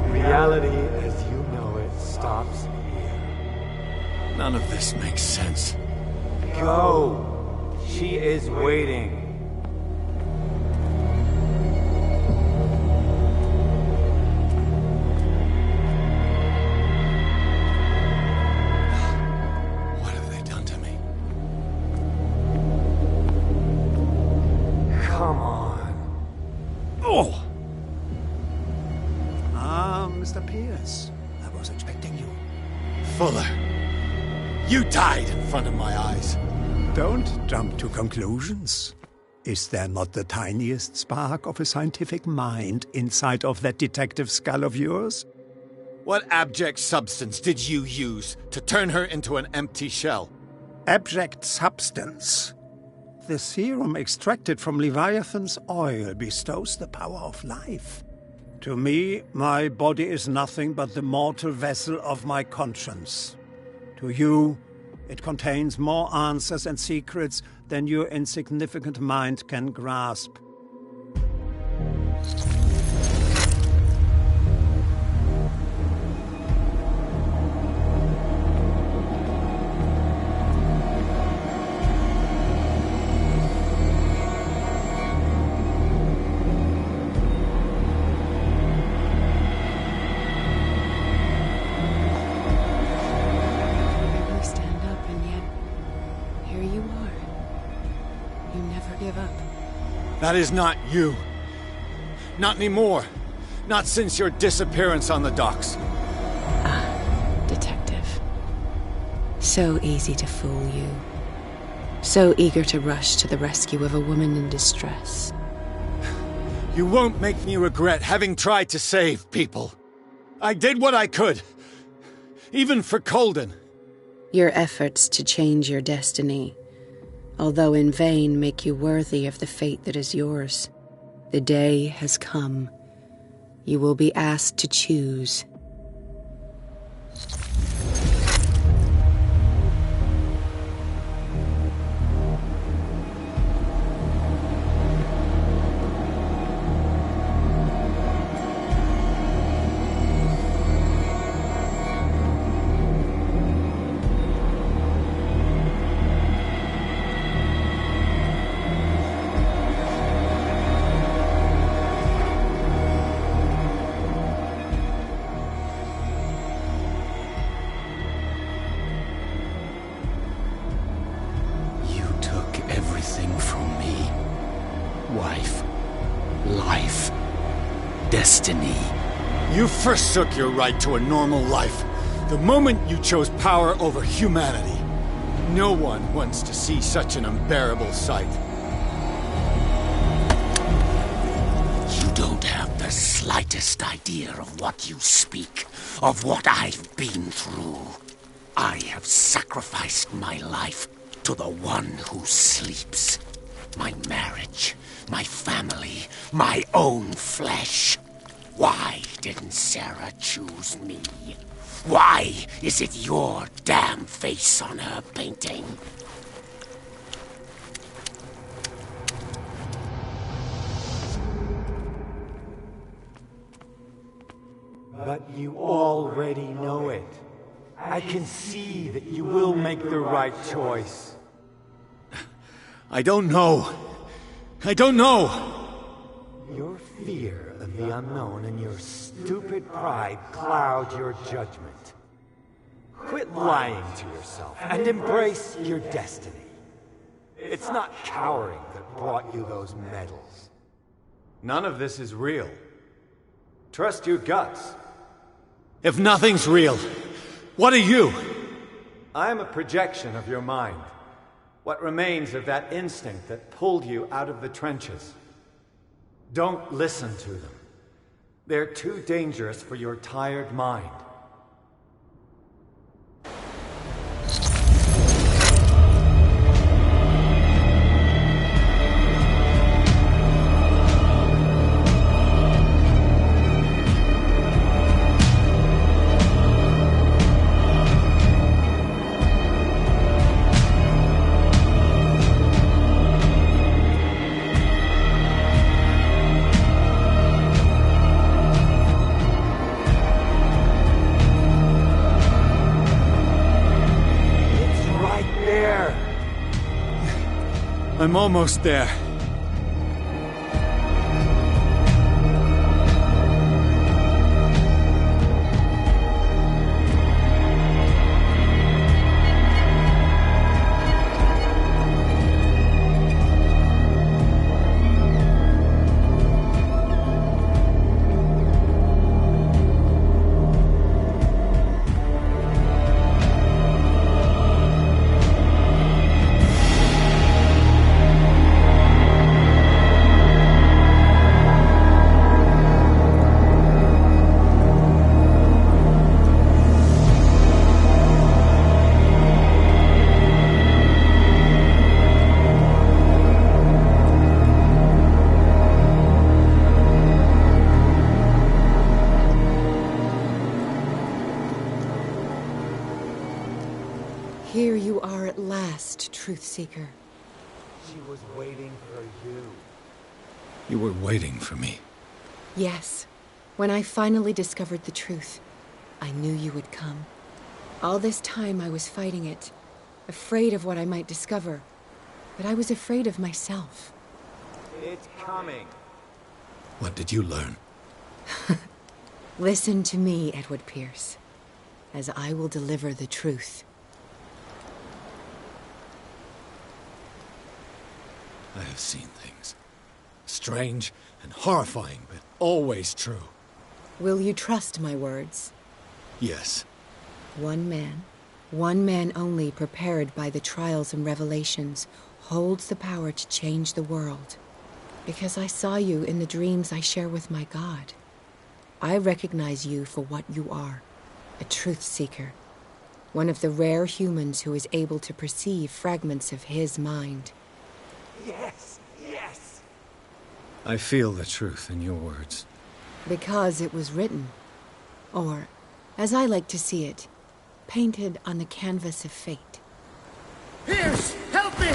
Reality as you know it stops here. None of this makes sense. Go! She is waiting. What have they done to me? Come on. Oh! Mr. Pierce. I was expecting you. Fuller. You died in front of my eyes. Don't jump to conclusions. Is there not the tiniest spark of a scientific mind inside of that detective skull of yours? What abject substance did you use to turn her into an empty shell? Abject substance. The serum extracted from Leviathan's oil bestows the power of life. To me, my body is nothing but the mortal vessel of my conscience. To you, it contains more answers and secrets than your insignificant mind can grasp. That is not you. Not anymore. Not since your disappearance on the docks. Ah, detective. So easy to fool you. So eager to rush to the rescue of a woman in distress. You won't make me regret having tried to save people. I did what I could. Even for Colden. Your efforts to change your destiny, although in vain, make you worthy of the fate that is yours. The day has come. You will be asked to choose. Destiny. You forsook your right to a normal life the moment you chose power over humanity. No one wants to see such an unbearable sight. You don't have the slightest idea of what you speak, of what I've been through. I have sacrificed my life to the one who sleeps. My marriage, my family, my own flesh. Why didn't Sarah choose me? Why is it your damn face on her painting? But you already know it. I can see that you will make the right choice. I don't know. I don't know. Your fear of the unknown and your stupid pride cloud your judgment. Quit lying to yourself and embrace your destiny. It's not cowering that brought you those medals. None of this is real. Trust your guts. If nothing's real, what are you? I'm a projection of your mind. What remains of that instinct that pulled you out of the trenches. Don't listen to them. They're too dangerous for your tired mind. I'm almost there. last, Truth Seeker. She was waiting for you. You were waiting for me. Yes. When I finally discovered the truth, I knew you would come. All this time I was fighting it, afraid of what I might discover. But I was afraid of myself. It's coming. What did you learn? Listen to me, Edward Pierce, as I will deliver the truth. I have seen things. Strange and horrifying, but always true. Will you trust my words? Yes. One man only prepared by the trials and revelations, holds the power to change the world. Because I saw you in the dreams I share with my God. I recognize you for what you are, a truth seeker. One of the rare humans who is able to perceive fragments of his mind. Yes, yes! I feel the truth in your words. Because it was written. Or, as I like to see it, painted on the canvas of fate. Pierce, help me!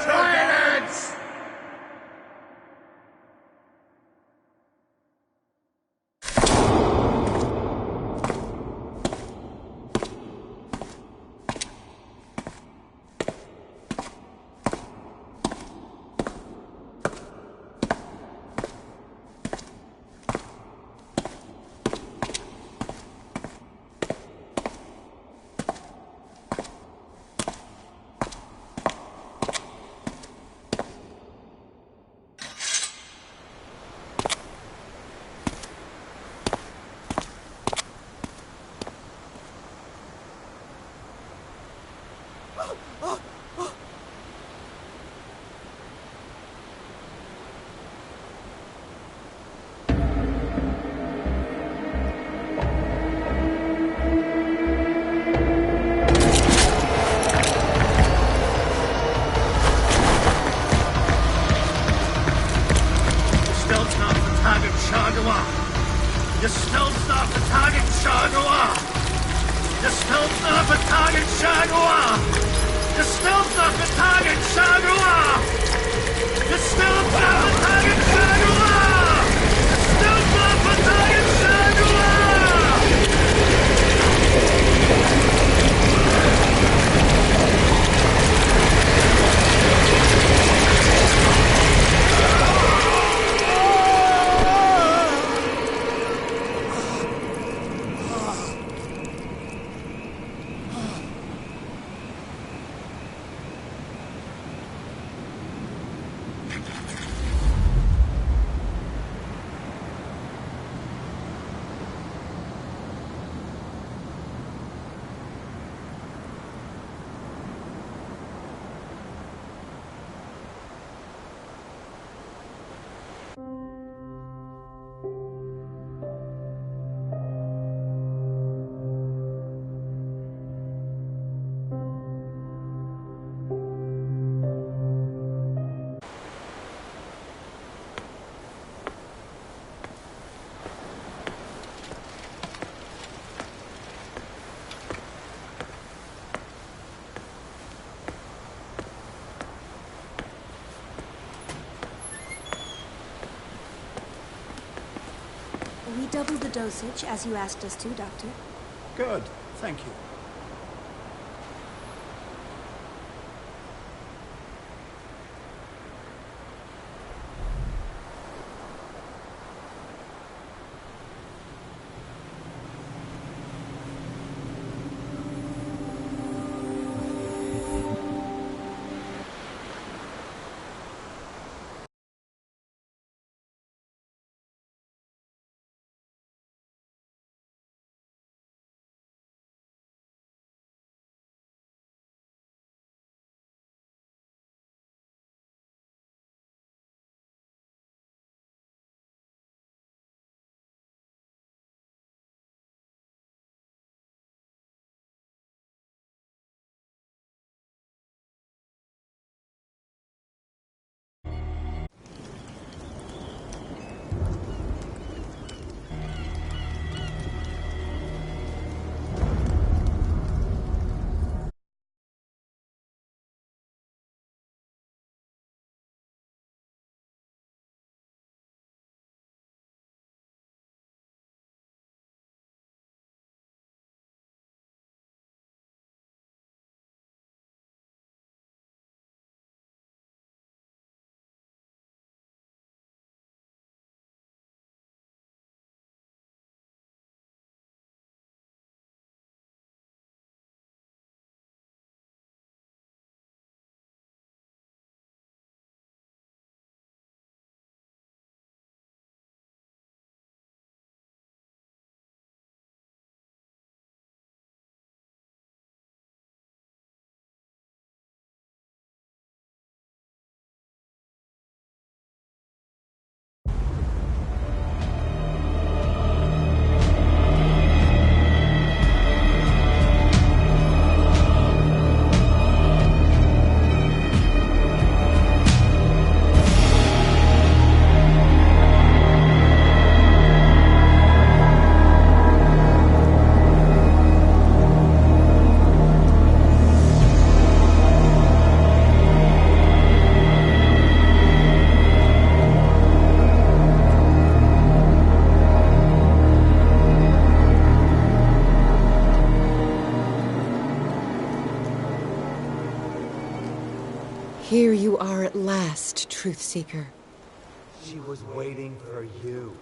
Silence! We doubled the dosage, as you asked us to, Doctor. Good. Thank you. last truth seeker. She was waiting for you.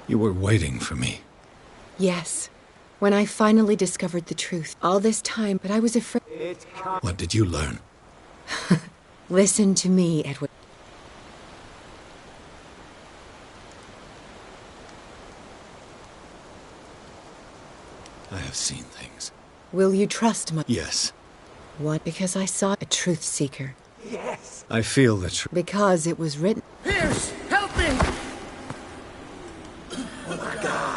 You were waiting for me. Yes. When I finally discovered the truth, all this time, but I was afraid. What did you learn? Listen to me, Edward. I have seen things. Will you trust my... Yes. What? Because I saw a truth seeker. Yes. I feel the truth. Because it was written. Pierce, help me! Oh my God.